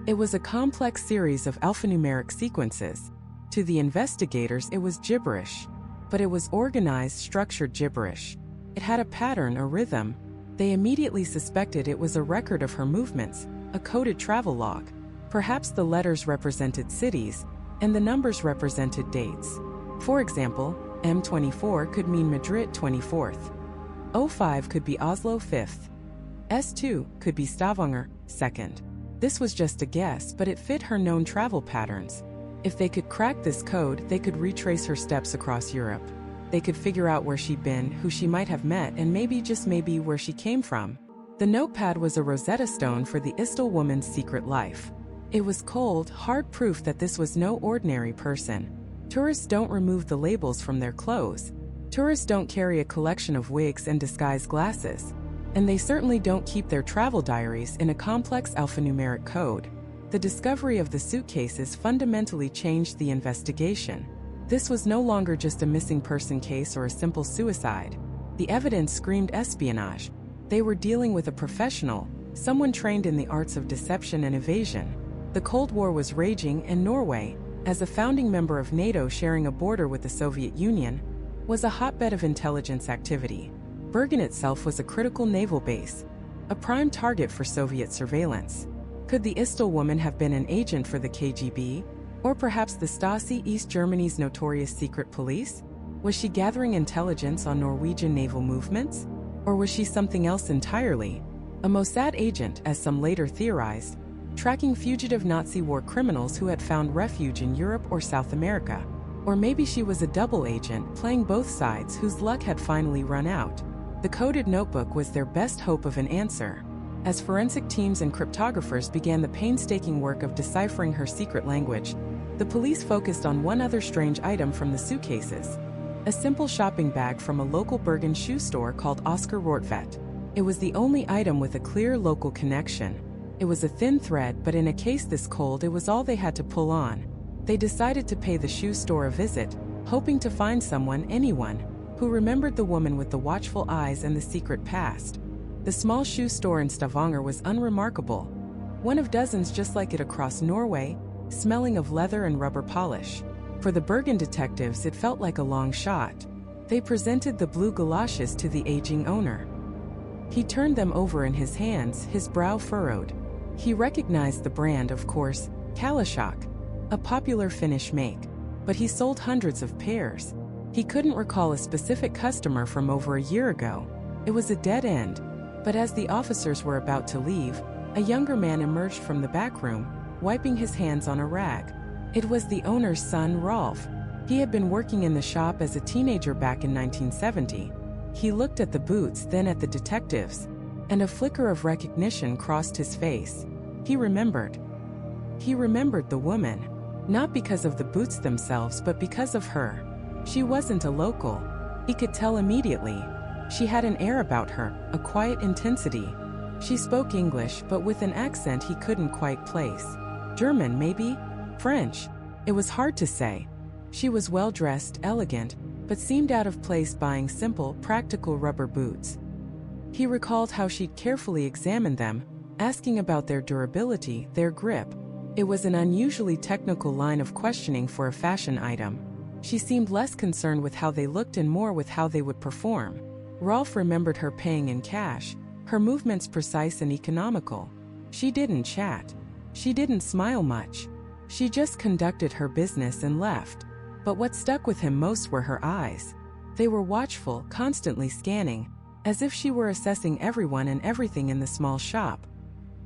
It was a complex series of alphanumeric sequences. To the investigators, it was gibberish. But it was organized, structured gibberish. It had a pattern, a rhythm. They immediately suspected it was a record of her movements, a coded travel log. Perhaps the letters represented cities, and the numbers represented dates. For example, M24 could mean Madrid 24th. 05 could be Oslo 5th. S2 could be Stavanger 2nd. This was just a guess, but it fit her known travel patterns. If they could crack this code, they could retrace her steps across Europe. They could figure out where she'd been, who she might have met, and maybe, just maybe, where she came from. The notepad was a Rosetta Stone for the Isdal woman's secret life. It was cold, hard proof that this was no ordinary person. Tourists don't remove the labels from their clothes. Tourists don't carry a collection of wigs and disguised glasses. And they certainly don't keep their travel diaries in a complex alphanumeric code. The discovery of the suitcases fundamentally changed the investigation. This was no longer just a missing person case or a simple suicide. The evidence screamed espionage. They were dealing with a professional, someone trained in the arts of deception and evasion. The Cold War was raging, and Norway, as a founding member of NATO sharing a border with the Soviet Union, was a hotbed of intelligence activity. Bergen itself was a critical naval base, a prime target for Soviet surveillance. Could the Isdal woman have been an agent for the KGB? Or perhaps the Stasi, East Germany's notorious secret police? Was she gathering intelligence on Norwegian naval movements? Or was she something else entirely? A Mossad agent, as some later theorized, tracking fugitive Nazi war criminals who had found refuge in Europe or South America. Or maybe she was a double agent, playing both sides, whose luck had finally run out. The coded notebook was their best hope of an answer. As forensic teams and cryptographers began the painstaking work of deciphering her secret language, the police focused on one other strange item from the suitcases. A simple shopping bag from a local Bergen shoe store called Oscar Rortvedt. It was the only item with a clear local connection. It was a thin thread, but in a case this cold, it was all they had to pull on. They decided to pay the shoe store a visit, hoping to find someone, anyone, who remembered the woman with the watchful eyes and the secret past. The small shoe store in Stavanger was unremarkable, one of dozens just like it across Norway, smelling of leather and rubber polish. For the Bergen detectives, it felt like a long shot. They presented the blue galoshes to the aging owner. He turned them over in his hands, his brow furrowed. He recognized the brand, of course, Kalashok, a popular Finnish make, but he sold hundreds of pairs. He couldn't recall a specific customer from over a year ago. It was a dead end. But as the officers were about to leave, a younger man emerged from the back room, wiping his hands on a rag. It was the owner's son, Rolf. He had been working in the shop as a teenager back in 1970. He looked at the boots, then at the detectives, and a flicker of recognition crossed his face. He remembered. He remembered the woman. Not because of the boots themselves, but because of her. She wasn't a local. He could tell immediately. She had an air about her, a quiet intensity. She spoke English, but with an accent he couldn't quite place. German, maybe? French? It was hard to say. She was well-dressed, elegant, but seemed out of place buying simple, practical rubber boots. He recalled how she'd carefully examined them, asking about their durability, their grip. It was an unusually technical line of questioning for a fashion item. She seemed less concerned with how they looked and more with how they would perform. Rolf remembered her paying in cash, her movements precise and economical. She didn't chat. She didn't smile much. She just conducted her business and left. But what stuck with him most were her eyes. They were watchful, constantly scanning, as if she were assessing everyone and everything in the small shop.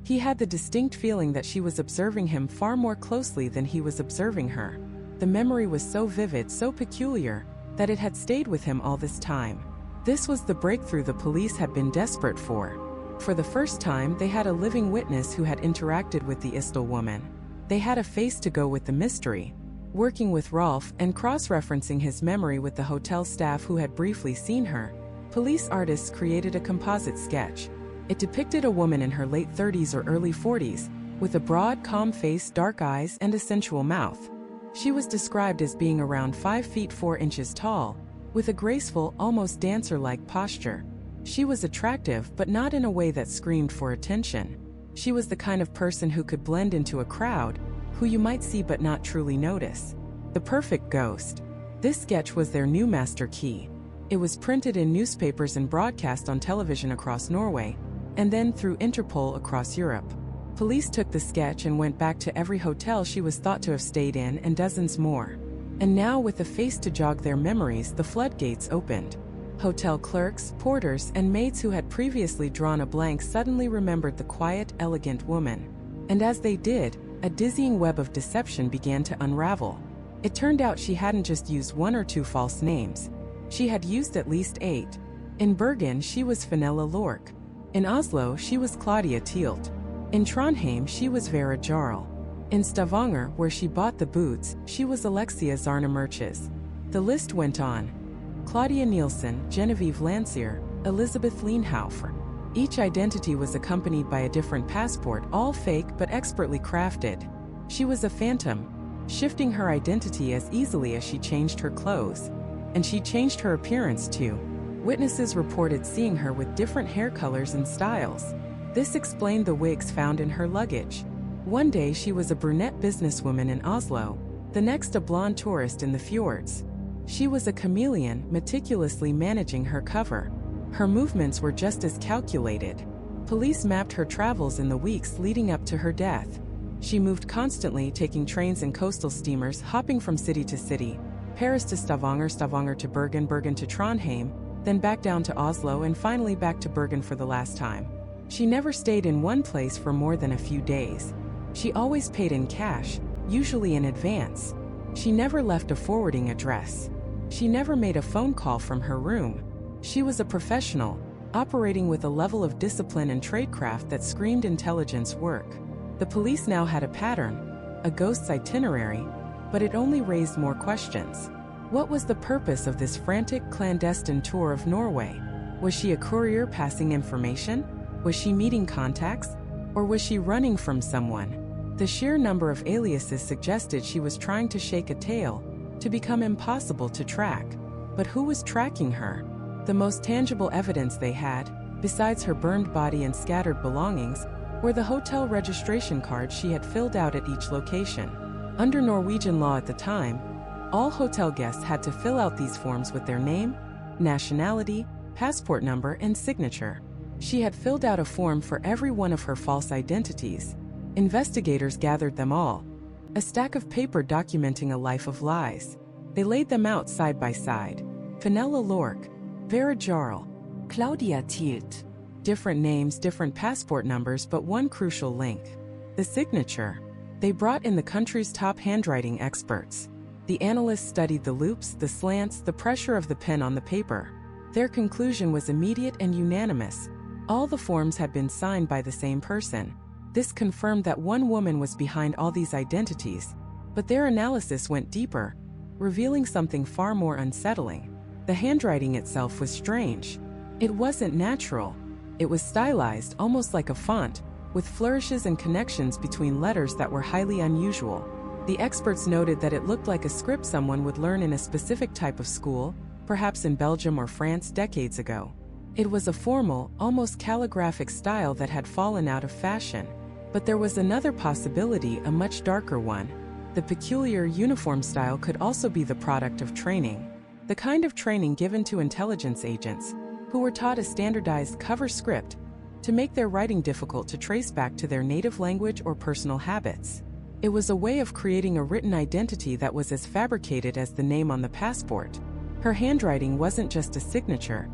He had the distinct feeling that she was observing him far more closely than he was observing her. The memory was so vivid, so peculiar, that it had stayed with him all this time. This was the breakthrough the police had been desperate for. For the first time, they had a living witness who had interacted with the Isdal woman. They had a face to go with the mystery. Working with Rolf and cross-referencing his memory with the hotel staff who had briefly seen her, police artists created a composite sketch. It depicted a woman in her late 30s or early 40s, with a broad, calm face, dark eyes, and a sensual mouth. She was described as being around 5 feet 4 inches tall, with a graceful, almost dancer-like posture. She was attractive, but not in a way that screamed for attention. She was the kind of person who could blend into a crowd, who you might see but not truly notice. The perfect ghost. This sketch was their new master key. It was printed in newspapers and broadcast on television across Norway, and then through Interpol across Europe. Police took the sketch and went back to every hotel she was thought to have stayed in and dozens more. And now, with a face to jog their memories, the floodgates opened. Hotel clerks, porters, and maids who had previously drawn a blank suddenly remembered the quiet, elegant woman. And as they did, a dizzying web of deception began to unravel. It turned out she hadn't just used 1 or 2 false names. She had used at least 8. In Bergen, she was Fenella Lork. In Oslo, she was Claudia Tielt. In Trondheim, she was Vera Jarl. In Stavanger, where she bought the boots, she was Alexia Zarna Merches. The list went on. Claudia Nielsen, Genevieve Lancier, Elizabeth Lienhofer. Each identity was accompanied by a different passport, all fake but expertly crafted. She was a phantom, shifting her identity as easily as she changed her clothes. And she changed her appearance too. Witnesses reported seeing her with different hair colors and styles. This explained the wigs found in her luggage. One day she was a brunette businesswoman in Oslo, the next a blonde tourist in the fjords. She was a chameleon, meticulously managing her cover. Her movements were just as calculated. Police mapped her travels in the weeks leading up to her death. She moved constantly, taking trains and coastal steamers, hopping from city to city. Paris to Stavanger, Stavanger to Bergen, Bergen to Trondheim, then back down to Oslo and finally back to Bergen for the last time. She never stayed in one place for more than a few days. She always paid in cash, usually in advance. She never left a forwarding address. She never made a phone call from her room. She was a professional, operating with a level of discipline and tradecraft that screamed intelligence work. The police now had a pattern, a ghost's itinerary, but it only raised more questions. What was the purpose of this frantic, clandestine tour of Norway? Was she a courier passing information? Was she meeting contacts? Or was she running from someone? The sheer number of aliases suggested she was trying to shake a tail, to become impossible to track. But who was tracking her? The most tangible evidence they had, besides her burned body and scattered belongings, were the hotel registration cards she had filled out at each location. Under Norwegian law at the time, all hotel guests had to fill out these forms with their name, nationality, passport number, and signature. She had filled out a form for every one of her false identities. Investigators gathered them all. A stack of paper documenting a life of lies. They laid them out side by side. Fenella Lork, Vera Jarl, Claudia Tielt. Different names, different passport numbers, but one crucial link. The signature. They brought in the country's top handwriting experts. The analysts studied the loops, the slants, the pressure of the pen on the paper. Their conclusion was immediate and unanimous. All the forms had been signed by the same person. This confirmed that one woman was behind all these identities. But their analysis went deeper, revealing something far more unsettling. The handwriting itself was strange. It wasn't natural. It was stylized, almost like a font, with flourishes and connections between letters that were highly unusual. The experts noted that it looked like a script someone would learn in a specific type of school, perhaps in Belgium or France decades ago. It was a formal, almost calligraphic style that had fallen out of fashion. But there was another possibility, a much darker one. The peculiar uniform style could also be the product of training. The kind of training given to intelligence agents, who were taught a standardized cover script to make their writing difficult to trace back to their native language or personal habits. It was a way of creating a written identity that was as fabricated as the name on the passport. Her handwriting wasn't just a signature.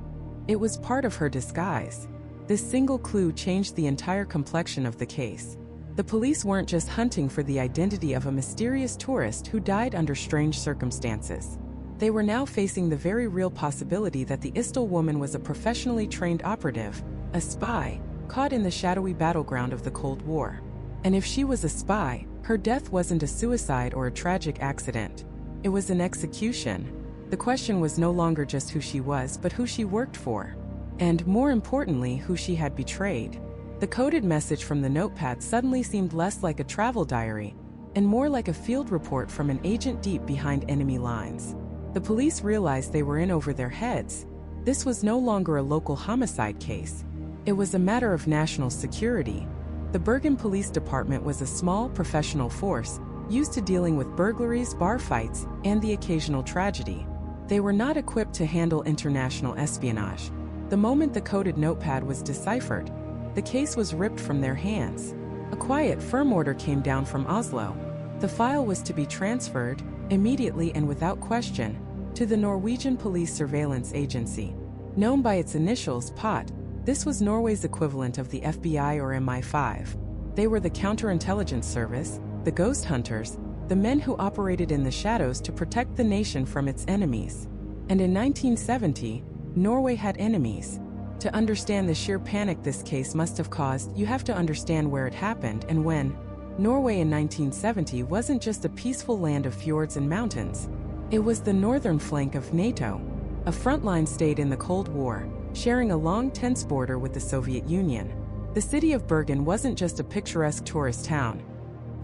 It was part of her disguise. This single clue changed the entire complexion of the case. The police weren't just hunting for the identity of a mysterious tourist who died under strange circumstances. They were now facing the very real possibility that the Isdal Woman was a professionally trained operative, a spy, caught in the shadowy battleground of the Cold War. And if she was a spy, her death wasn't a suicide or a tragic accident. It was an execution. The question was no longer just who she was, but who she worked for. And, more importantly, who she had betrayed. The coded message from the notepad suddenly seemed less like a travel diary, and more like a field report from an agent deep behind enemy lines. The police realized they were in over their heads. This was no longer a local homicide case. It was a matter of national security. The Bergen Police Department was a small, professional force, used to dealing with burglaries, bar fights, and the occasional tragedy. They were not equipped to handle international espionage. The moment the coded notepad was deciphered, the case was ripped from their hands. A quiet, firm order came down from Oslo. The file was to be transferred, immediately and without question, to the Norwegian Police Surveillance Agency. Known by its initials, POT, this was Norway's equivalent of the FBI or MI5. They were the counterintelligence service, the ghost hunters, the men who operated in the shadows to protect the nation from its enemies. And in 1970, Norway had enemies. To understand the sheer panic this case must have caused, you have to understand where it happened and when. Norway in 1970 wasn't just a peaceful land of fjords and mountains. It was the northern flank of NATO, a frontline state in the Cold War, sharing a long, tense border with the Soviet Union. The city of Bergen wasn't just a picturesque tourist town.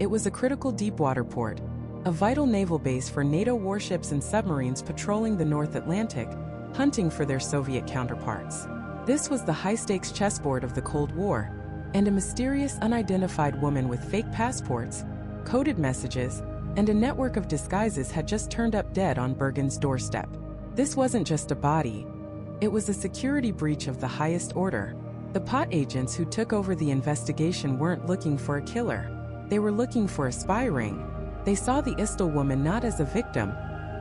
It was a critical deepwater port, a vital naval base for NATO warships and submarines patrolling the North Atlantic, hunting for their Soviet counterparts. This was the high-stakes chessboard of the Cold War, and a mysterious unidentified woman with fake passports, coded messages, and a network of disguises had just turned up dead on Bergen's doorstep. This wasn't just a body. It was a security breach of the highest order. The POT agents who took over the investigation weren't looking for a killer. They were looking for a spy ring. They saw the Isdal Woman not as a victim,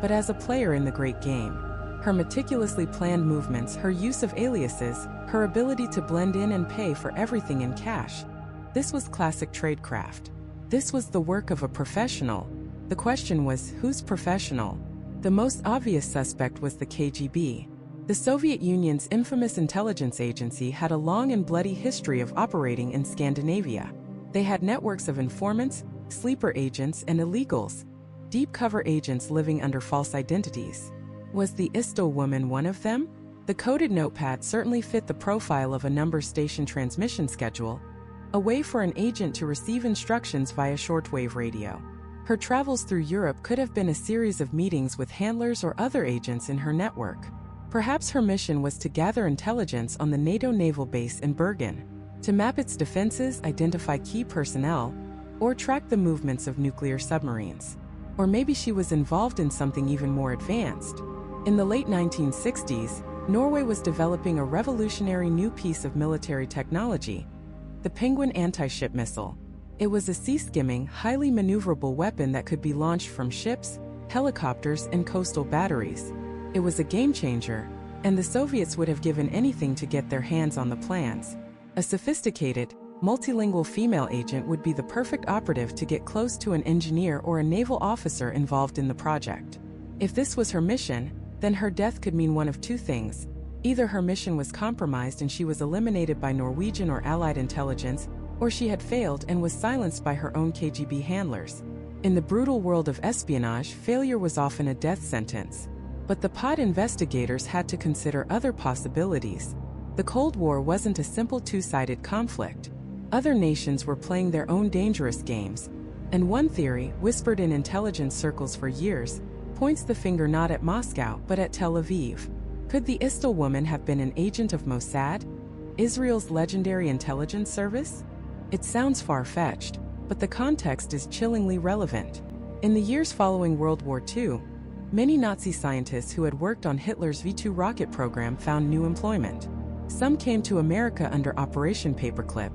but as a player in the great game. Her meticulously planned movements, her use of aliases, her ability to blend in and pay for everything in cash. This was classic tradecraft. This was the work of a professional. The question was, who's professional? The most obvious suspect was the KGB. The Soviet Union's infamous intelligence agency had a long and bloody history of operating in Scandinavia. They had networks of informants, sleeper agents, and illegals, deep cover agents living under false identities. Was the Isdal Woman one of them? The coded notepad certainly fit the profile of a number station transmission schedule, a way for an agent to receive instructions via shortwave radio. Her travels through Europe could have been a series of meetings with handlers or other agents in her network. Perhaps her mission was to gather intelligence on the NATO naval base in Bergen, to map its defenses, identify key personnel, or track the movements of nuclear submarines. Or maybe she was involved in something even more advanced. In the late 1960s, Norway was developing a revolutionary new piece of military technology, the Penguin anti-ship missile. It was a sea-skimming, highly maneuverable weapon that could be launched from ships, helicopters, and coastal batteries. It was a game-changer, and the Soviets would have given anything to get their hands on the plans. A sophisticated, multilingual female agent would be the perfect operative to get close to an engineer or a naval officer involved in the project. If this was her mission, then her death could mean one of two things. Either her mission was compromised and she was eliminated by Norwegian or Allied intelligence, or she had failed and was silenced by her own KGB handlers. In the brutal world of espionage, failure was often a death sentence. But the POT investigators had to consider other possibilities. The Cold War wasn't a simple two-sided conflict. Other nations were playing their own dangerous games, and one theory, whispered in intelligence circles for years, points the finger not at Moscow but at Tel Aviv. Could the Isdal Woman have been an agent of Mossad, Israel's legendary intelligence service? It sounds far-fetched, but the context is chillingly relevant. In the years following World War II, many Nazi scientists who had worked on Hitler's V-2 rocket program found new employment. Some came to America under Operation Paperclip.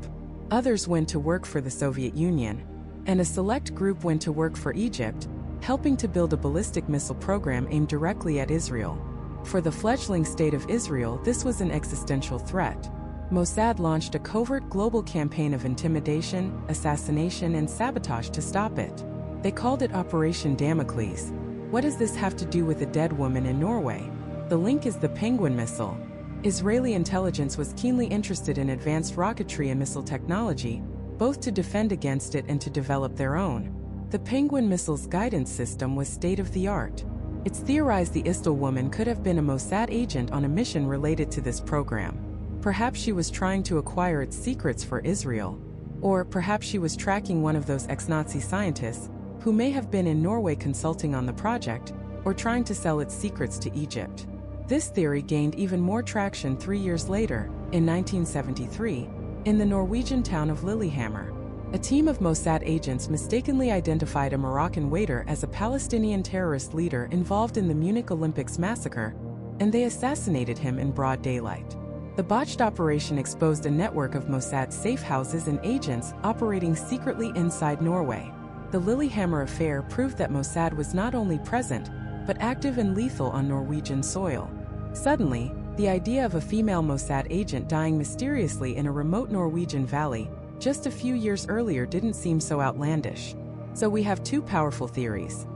Others went to work for the Soviet Union, and a select group went to work for Egypt, helping to build a ballistic missile program aimed directly at Israel. For the fledgling state of Israel, this was an existential threat. Mossad launched a covert global campaign of intimidation, assassination, and sabotage to stop it. They called it Operation Damocles. What does this have to do with a dead woman in Norway? The link is the Penguin missile. Israeli intelligence was keenly interested in advanced rocketry and missile technology, both to defend against it and to develop their own. The Penguin missile's guidance system was state-of-the-art. It's theorized the Isdal Woman could have been a Mossad agent on a mission related to this program. Perhaps she was trying to acquire its secrets for Israel. Or perhaps she was tracking one of those ex-Nazi scientists who may have been in Norway consulting on the project, or trying to sell its secrets to Egypt. This theory gained even more traction 3 years later, in 1973, in the Norwegian town of Lillehammer. A team of Mossad agents mistakenly identified a Moroccan waiter as a Palestinian terrorist leader involved in the Munich Olympics massacre, and they assassinated him in broad daylight. The botched operation exposed a network of Mossad safe houses and agents operating secretly inside Norway. The Lillehammer affair proved that Mossad was not only present, but active and lethal on Norwegian soil. Suddenly, the idea of a female Mossad agent dying mysteriously in a remote Norwegian valley just a few years earlier didn't seem so outlandish. So we have two powerful theories.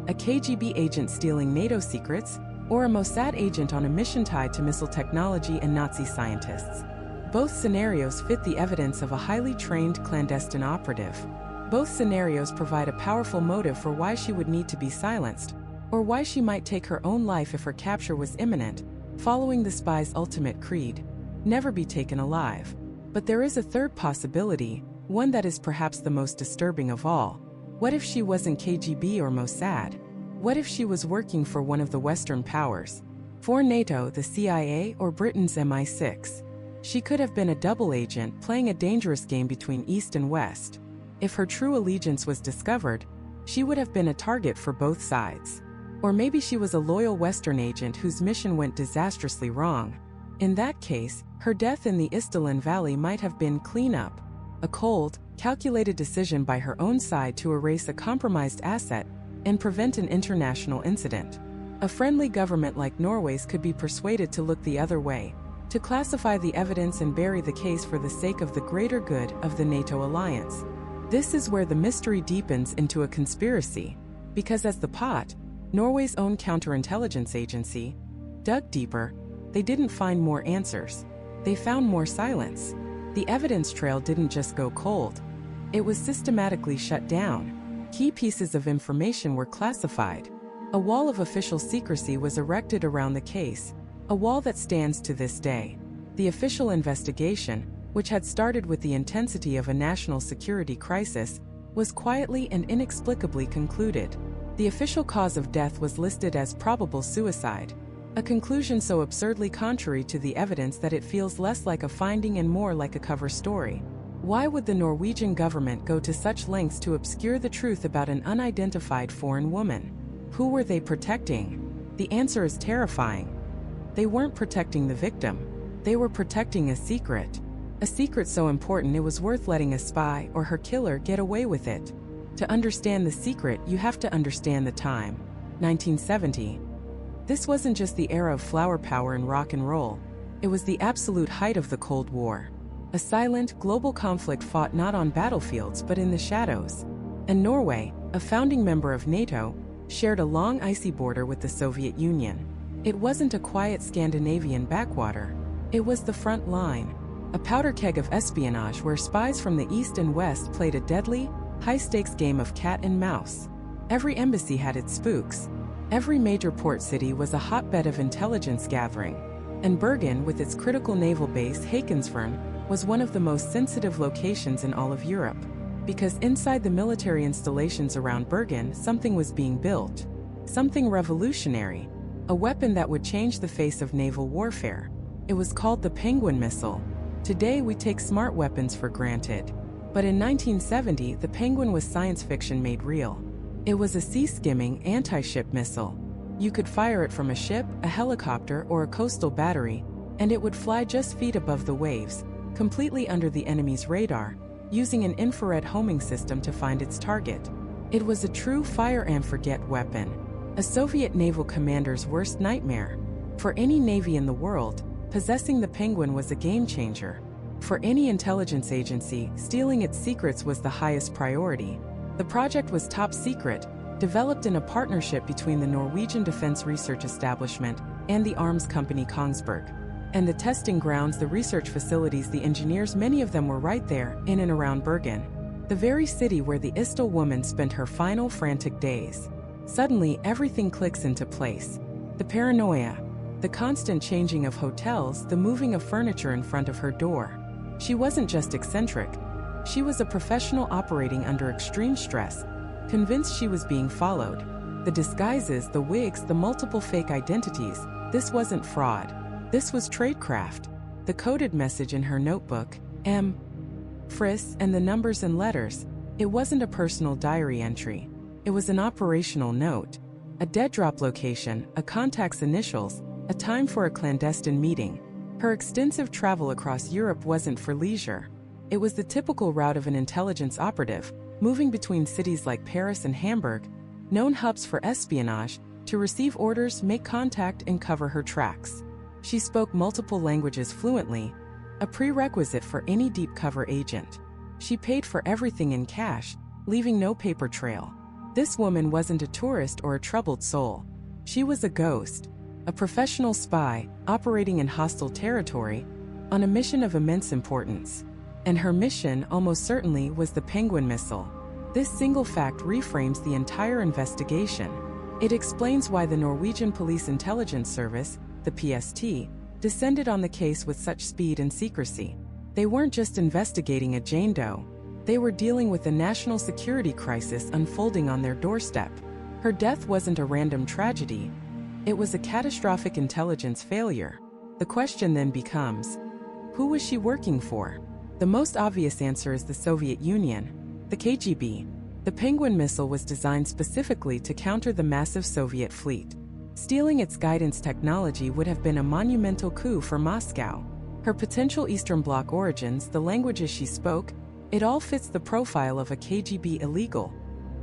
A KGB agent stealing NATO secrets, or a Mossad agent on a mission tied to missile technology and Nazi scientists. Both scenarios fit the evidence of a highly trained clandestine operative. Both scenarios provide a powerful motive for why she would need to be silenced, or why she might take her own life if her capture was imminent, following the spy's ultimate creed: never be taken alive. But there is a third possibility, one that is perhaps the most disturbing of all. What if she wasn't KGB or Mossad? What if she was working for one of the Western powers? For NATO, the CIA, or Britain's MI6? She could have been a double agent playing a dangerous game between East and West. If her true allegiance was discovered, she would have been a target for both sides. Or maybe she was a loyal Western agent whose mission went disastrously wrong. In that case, her death in the Isdalen Valley might have been cleanup, a cold, calculated decision by her own side to erase a compromised asset and prevent an international incident. A friendly government like Norway's could be persuaded to look the other way, to classify the evidence and bury the case for the sake of the greater good of the NATO alliance. This is where the mystery deepens into a conspiracy, because as the pot, Norway's own counterintelligence agency, dug deeper, they didn't find more answers. They found more silence. The evidence trail didn't just go cold. It was systematically shut down. Key pieces of information were classified. A wall of official secrecy was erected around the case, a wall that stands to this day. The official investigation, which had started with the intensity of a national security crisis, was quietly and inexplicably concluded. The official cause of death was listed as probable suicide, a conclusion so absurdly contrary to the evidence that it feels less like a finding and more like a cover story. Why would the Norwegian government go to such lengths to obscure the truth about an unidentified foreign woman? Who were they protecting? The answer is terrifying. They weren't protecting the victim. They were protecting a secret. A secret so important it was worth letting a spy or her killer get away with it. To understand the secret, you have to understand the time. 1970. This wasn't just the era of flower power and rock and roll. It was the absolute height of the Cold War. A silent, global conflict fought not on battlefields but in the shadows. And Norway, a founding member of NATO, shared a long icy border with the Soviet Union. It wasn't a quiet Scandinavian backwater. It was the front line. A powder keg of espionage where spies from the East and West played a deadly, high-stakes game of cat and mouse. Every embassy had its spooks. Every major port city was a hotbed of intelligence gathering. And Bergen, with its critical naval base Hakonsvern, was one of the most sensitive locations in all of Europe. Because inside the military installations around Bergen, something was being built. Something revolutionary. A weapon that would change the face of naval warfare. It was called the Penguin missile. Today we take smart weapons for granted. But in 1970, the Penguin was science fiction made real. It was a sea-skimming, anti-ship missile. You could fire it from a ship, a helicopter, or a coastal battery, and it would fly just feet above the waves, completely under the enemy's radar, using an infrared homing system to find its target. It was a true fire-and-forget weapon, a Soviet naval commander's worst nightmare. For any navy in the world, possessing the Penguin was a game-changer. For any intelligence agency, stealing its secrets was the highest priority. The project was top secret, developed in a partnership between the Norwegian Defense Research Establishment and the arms company Kongsberg. And the testing grounds, the research facilities, the engineers, many of them were right there, in and around Bergen, the very city where the Isdal Woman spent her final frantic days. Suddenly, everything clicks into place. The paranoia, the constant changing of hotels, the moving of furniture in front of her door. She wasn't just eccentric. She was a professional operating under extreme stress, convinced she was being followed. The disguises, the wigs, the multiple fake identities, this wasn't fraud. This was tradecraft. The coded message in her notebook, M. Friss, and the numbers and letters, it wasn't a personal diary entry. It was an operational note. A dead drop location, a contact's initials, a time for a clandestine meeting. Her extensive travel across Europe wasn't for leisure. It was the typical route of an intelligence operative, moving between cities like Paris and Hamburg, known hubs for espionage, to receive orders, make contact, and cover her tracks. She spoke multiple languages fluently, a prerequisite for any deep cover agent. She paid for everything in cash, leaving no paper trail. This woman wasn't a tourist or a troubled soul. She was a ghost. a professional spy operating in hostile territory on a mission of immense importance. And her mission almost certainly was the Penguin missile. This single fact reframes the entire investigation. It explains why the Norwegian Police Intelligence Service, the PST, descended on the case with such speed and secrecy. They weren't just investigating a Jane Doe. They were dealing with a national security crisis unfolding on their doorstep. Her death wasn't a random tragedy. It was a catastrophic intelligence failure. The question then becomes, who was she working for? The most obvious answer is the Soviet Union, the KGB. The Penguin missile was designed specifically to counter the massive Soviet fleet. Stealing its guidance technology would have been a monumental coup for Moscow. Her potential Eastern Bloc origins, the languages she spoke, it all fits the profile of a KGB illegal,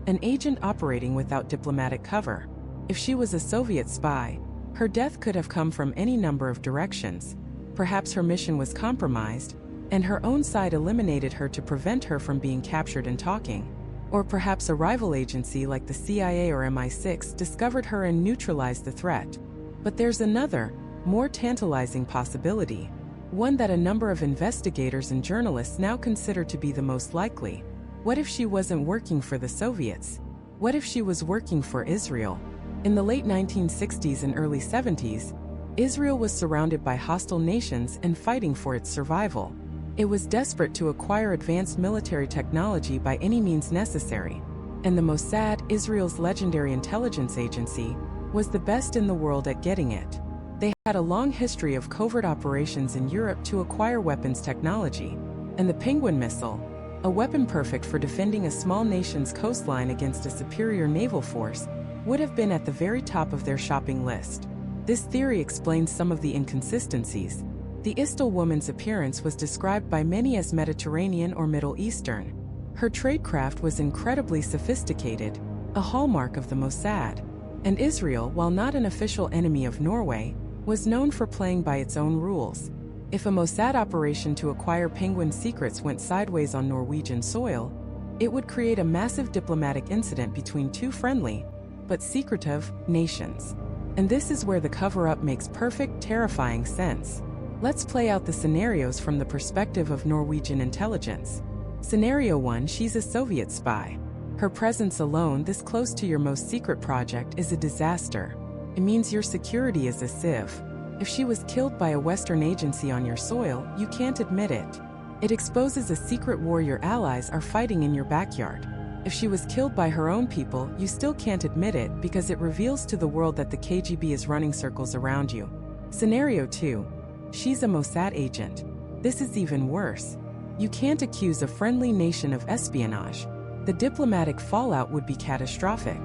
an agent operating without diplomatic cover. If she was a Soviet spy, her death could have come from any number of directions. Perhaps her mission was compromised, and her own side eliminated her to prevent her from being captured and talking. Or perhaps a rival agency like the CIA or MI6 discovered her and neutralized the threat. But there's another, more tantalizing possibility, one that a number of investigators and journalists now consider to be the most likely. What if she wasn't working for the Soviets? What if she was working for Israel? In the late 1960s and early 70s, Israel was surrounded by hostile nations and fighting for its survival. It was desperate to acquire advanced military technology by any means necessary, and the Mossad, Israel's legendary intelligence agency, was the best in the world at getting it. They had a long history of covert operations in Europe to acquire weapons technology, and the Penguin missile, a weapon perfect for defending a small nation's coastline against a superior naval force, would have been at the very top of their shopping list. This theory explains some of the inconsistencies. The Isdal Woman's appearance was described by many as Mediterranean or Middle Eastern. Her tradecraft was incredibly sophisticated, a hallmark of the Mossad. And Israel, while not an official enemy of Norway, was known for playing by its own rules. If a Mossad operation to acquire Penguin secrets went sideways on Norwegian soil, it would create a massive diplomatic incident between two friendly, but secretive, nations. And this is where the cover-up makes perfect, terrifying sense. Let's play out the scenarios from the perspective of Norwegian intelligence. Scenario 1: she's a Soviet spy. Her presence alone this close to your most secret project is a disaster. It means your security is a sieve. If she was killed by a Western agency on your soil, you can't admit it. It exposes a secret war your allies are fighting in your backyard. If she was killed by her own people, you still can't admit it because it reveals to the world that the KGB is running circles around you. Scenario 2: she's a Mossad agent. This is even worse. You can't accuse a friendly nation of espionage. The diplomatic fallout would be catastrophic.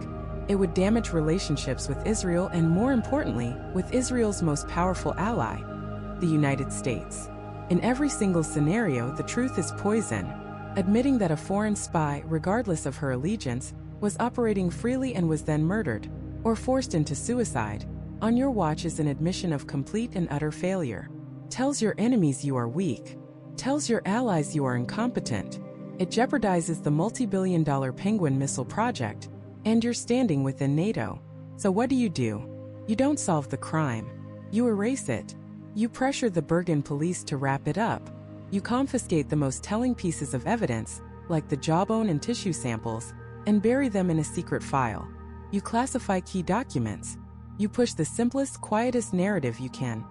It would damage relationships with Israel and, more importantly, with Israel's most powerful ally, the United States. In every single scenario, the truth is poison. Admitting that a foreign spy, regardless of her allegiance, was operating freely and was then murdered, or forced into suicide, on your watch is an admission of complete and utter failure. Tells your enemies you are weak. Tells your allies you are incompetent. It jeopardizes the multi-billion-dollar Penguin missile project and your standing within NATO. So what do? You don't solve the crime. You erase it. You pressure the Bergen police to wrap it up. You confiscate the most telling pieces of evidence, like the jawbone and tissue samples, and bury them in a secret file. You classify key documents. You push the simplest, quietest narrative you can.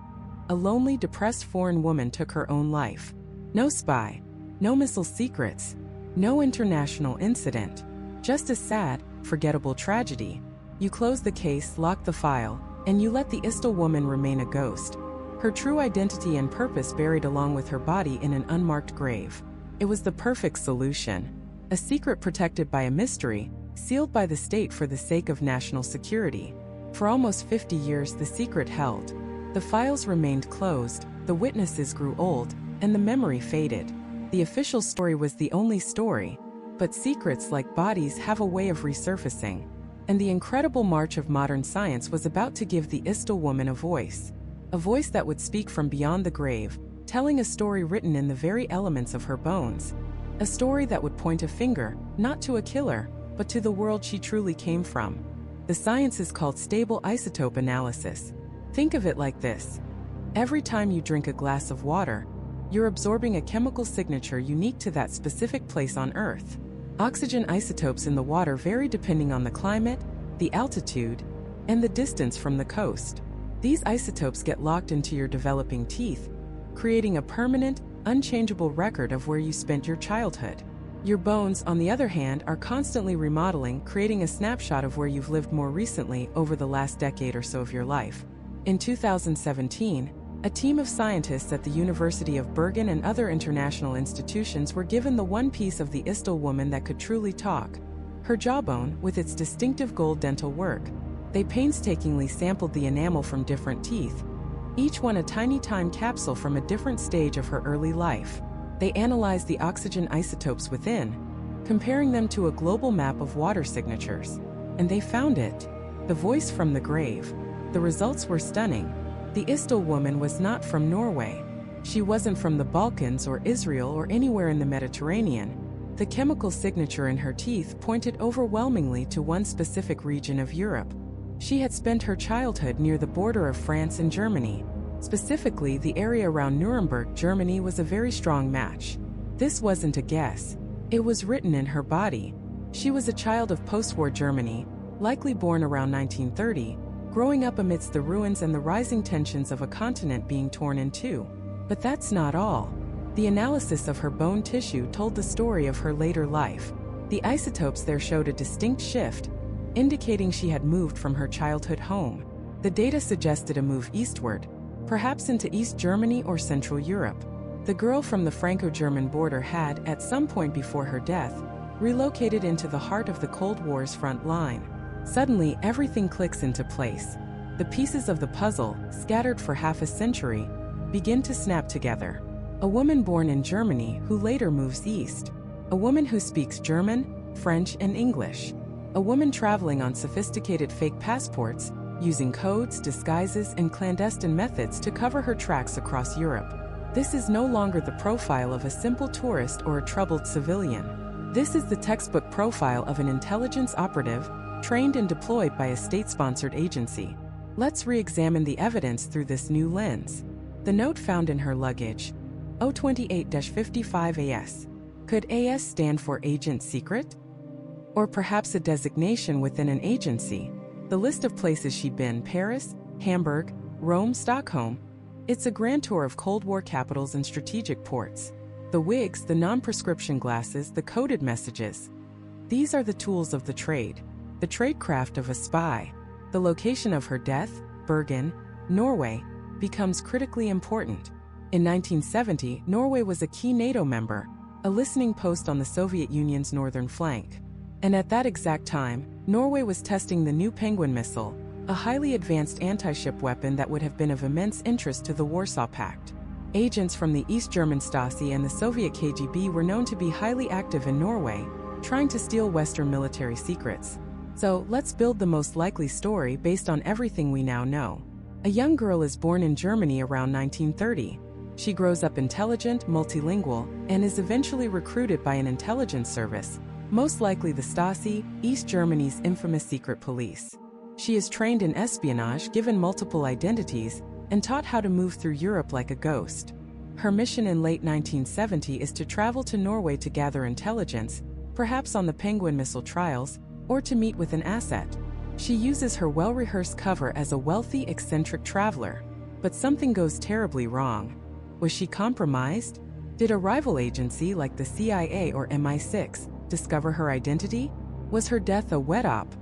A lonely, depressed foreign woman took her own life. No spy. No missile secrets. No international incident. Just a sad, forgettable tragedy. You close the case, lock the file, and you let the Isdal Woman remain a ghost. Her true identity and purpose buried along with her body in an unmarked grave. It was the perfect solution. A secret protected by a mystery, sealed by the state for the sake of national security. For almost 50 years the secret held. The files remained closed, the witnesses grew old, and the memory faded. The official story was the only story, but secrets like bodies have a way of resurfacing. And the incredible march of modern science was about to give the Isdal Woman a voice. A voice that would speak from beyond the grave, telling a story written in the very elements of her bones. A story that would point a finger, not to a killer, but to the world she truly came from. The science is called stable isotope analysis. Think of it like this. Every time you drink a glass of water, you're absorbing a chemical signature unique to that specific place on Earth. Oxygen isotopes in the water vary depending on the climate, the altitude, and the distance from the coast. These isotopes get locked into your developing teeth, creating a permanent, unchangeable record of where you spent your childhood. Your bones, on the other hand, are constantly remodeling, creating a snapshot of where you've lived more recently over the last decade or so of your life. In 2017, a team of scientists at the University of Bergen and other international institutions were given the one piece of the Isdal Woman that could truly talk, her jawbone, with its distinctive gold dental work. They painstakingly sampled the enamel from different teeth, each one a tiny time capsule from a different stage of her early life. They analyzed the oxygen isotopes within, comparing them to a global map of water signatures. And they found it. The voice from the grave. The results were stunning. The Isdal Woman was not from Norway. She wasn't from the Balkans or Israel or anywhere in the Mediterranean. The chemical signature in her teeth pointed overwhelmingly to one specific region of Europe. She had spent her childhood near the border of France and Germany. Specifically, the area around Nuremberg, Germany was a very strong match. This wasn't a guess. It was written in her body. She was a child of post-war Germany, likely born around 1930, growing up amidst the ruins and the rising tensions of a continent being torn in two. But that's not all. The analysis of her bone tissue told the story of her later life. The isotopes there showed a distinct shift, indicating she had moved from her childhood home. The data suggested a move eastward, perhaps into East Germany or Central Europe. The girl from the Franco-German border had, at some point before her death, relocated into the heart of the Cold War's front line. Suddenly, everything clicks into place. The pieces of the puzzle, scattered for half a century, begin to snap together. A woman born in Germany who later moves east. A woman who speaks German, French, and English. A woman traveling on sophisticated fake passports, using codes, disguises, and clandestine methods to cover her tracks across Europe. This is no longer the profile of a simple tourist or a troubled civilian. This is the textbook profile of an intelligence operative, trained and deployed by a state-sponsored agency. Let's re-examine the evidence through this new lens. The note found in her luggage, 028-55 AS. Could AS stand for Agent Secret? Or perhaps a designation within an agency? The list of places she'd been: Paris, Hamburg, Rome, Stockholm. It's a grand tour of Cold War capitals and strategic ports. The wigs, the non-prescription glasses, the coded messages. These are the tools of the trade. The tradecraft of a spy. The location of her death, Bergen, Norway, becomes critically important. In 1970, Norway was a key NATO member, a listening post on the Soviet Union's northern flank. And at that exact time, Norway was testing the new Penguin missile, a highly advanced anti-ship weapon that would have been of immense interest to the Warsaw Pact. Agents from the East German Stasi and the Soviet KGB were known to be highly active in Norway, trying to steal Western military secrets. So, let's build the most likely story based on everything we now know. A young girl is born in Germany around 1930. She grows up intelligent, multilingual, and is eventually recruited by an intelligence service, most likely the Stasi, East Germany's infamous secret police. She is trained in espionage, given multiple identities, and taught how to move through Europe like a ghost. Her mission in late 1970 is to travel to Norway to gather intelligence, perhaps on the Penguin missile trials, or to meet with an asset. She uses her well-rehearsed cover as a wealthy, eccentric traveler. But something goes terribly wrong. Was she compromised? Did a rival agency like the CIA or MI6 discover her identity? Was her death a wet-op?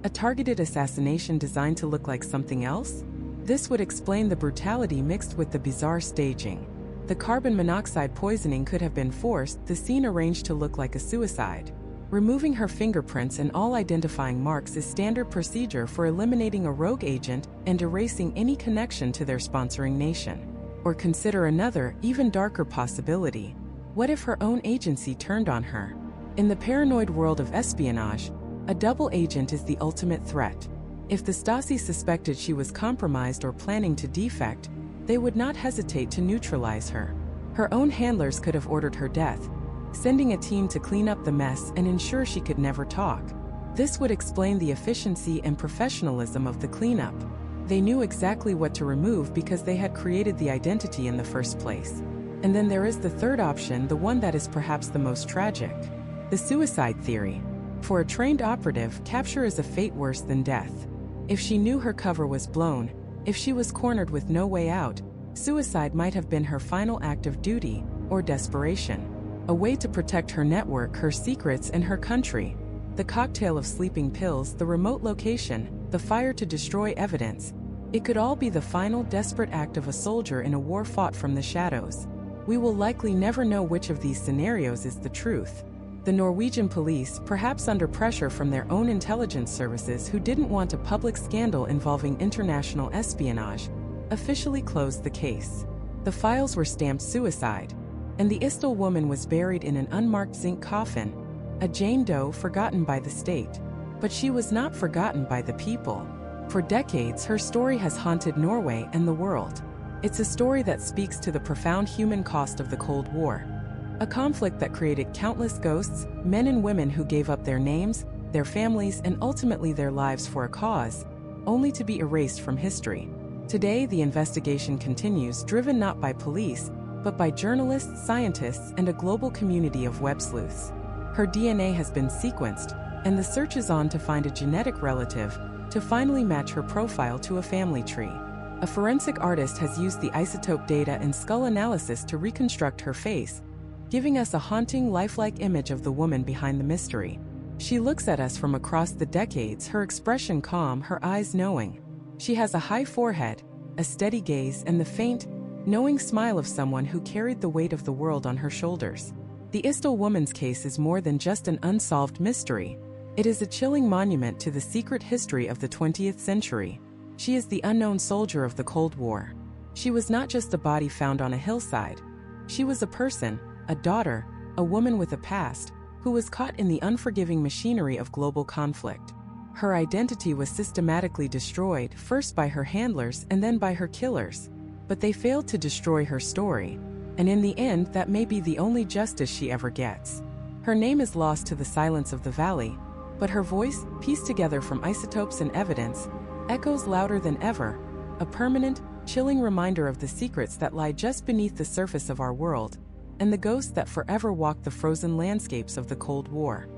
A targeted assassination designed to look like something else? This would explain the brutality mixed with the bizarre staging. The carbon monoxide poisoning could have been forced, the scene arranged to look like a suicide. Removing her fingerprints and all identifying marks is standard procedure for eliminating a rogue agent and erasing any connection to their sponsoring nation. Or consider another, even darker possibility. What if her own agency turned on her? In the paranoid world of espionage, a double agent is the ultimate threat. If the Stasi suspected she was compromised or planning to defect, they would not hesitate to neutralize her. Her own handlers could have ordered her death, sending a team to clean up the mess and ensure she could never talk. This would explain the efficiency and professionalism of the cleanup. They knew exactly what to remove because they had created the identity in the first place. And then there is the third option, the one that is perhaps the most tragic. The suicide theory. For a trained operative, capture is a fate worse than death. If she knew her cover was blown, if she was cornered with no way out, suicide might have been her final act of duty or desperation. A way to protect her network, her secrets, and her country. The cocktail of sleeping pills, the remote location, the fire to destroy evidence. It could all be the final desperate act of a soldier in a war fought from the shadows. We will likely never know which of these scenarios is the truth. The Norwegian police, perhaps under pressure from their own intelligence services who didn't want a public scandal involving international espionage, officially closed the case. The files were stamped suicide, and the Isdal woman was buried in an unmarked zinc coffin, a Jane Doe forgotten by the state. But she was not forgotten by the people. For decades, her story has haunted Norway and the world. It's a story that speaks to the profound human cost of the Cold War. A conflict that created countless ghosts, men and women who gave up their names, their families, and ultimately their lives for a cause, only to be erased from history. Today, the investigation continues, driven not by police, but by journalists, scientists, and a global community of web sleuths. Her DNA has been sequenced, and the search is on to find a genetic relative, to finally match her profile to a family tree. A forensic artist has used the isotope data and skull analysis to reconstruct her face, giving us a haunting, lifelike image of the woman behind the mystery. She looks at us from across the decades, her expression calm, her eyes knowing. She has a high forehead, a steady gaze, and the faint, knowing smile of someone who carried the weight of the world on her shoulders. The Isdal woman's case is more than just an unsolved mystery. It is a chilling monument to the secret history of the 20th century. She is the unknown soldier of the Cold War. She was not just a body found on a hillside. She was a person, a daughter, a woman with a past, who was caught in the unforgiving machinery of global conflict. Her identity was systematically destroyed, first by her handlers and then by her killers. But they failed to destroy her story, and in the end, that may be the only justice she ever gets. Her name is lost to the silence of the valley, but her voice, pieced together from isotopes and evidence, echoes louder than ever, a permanent, chilling reminder of the secrets that lie just beneath the surface of our world, and the ghosts that forever walk the frozen landscapes of the Cold War.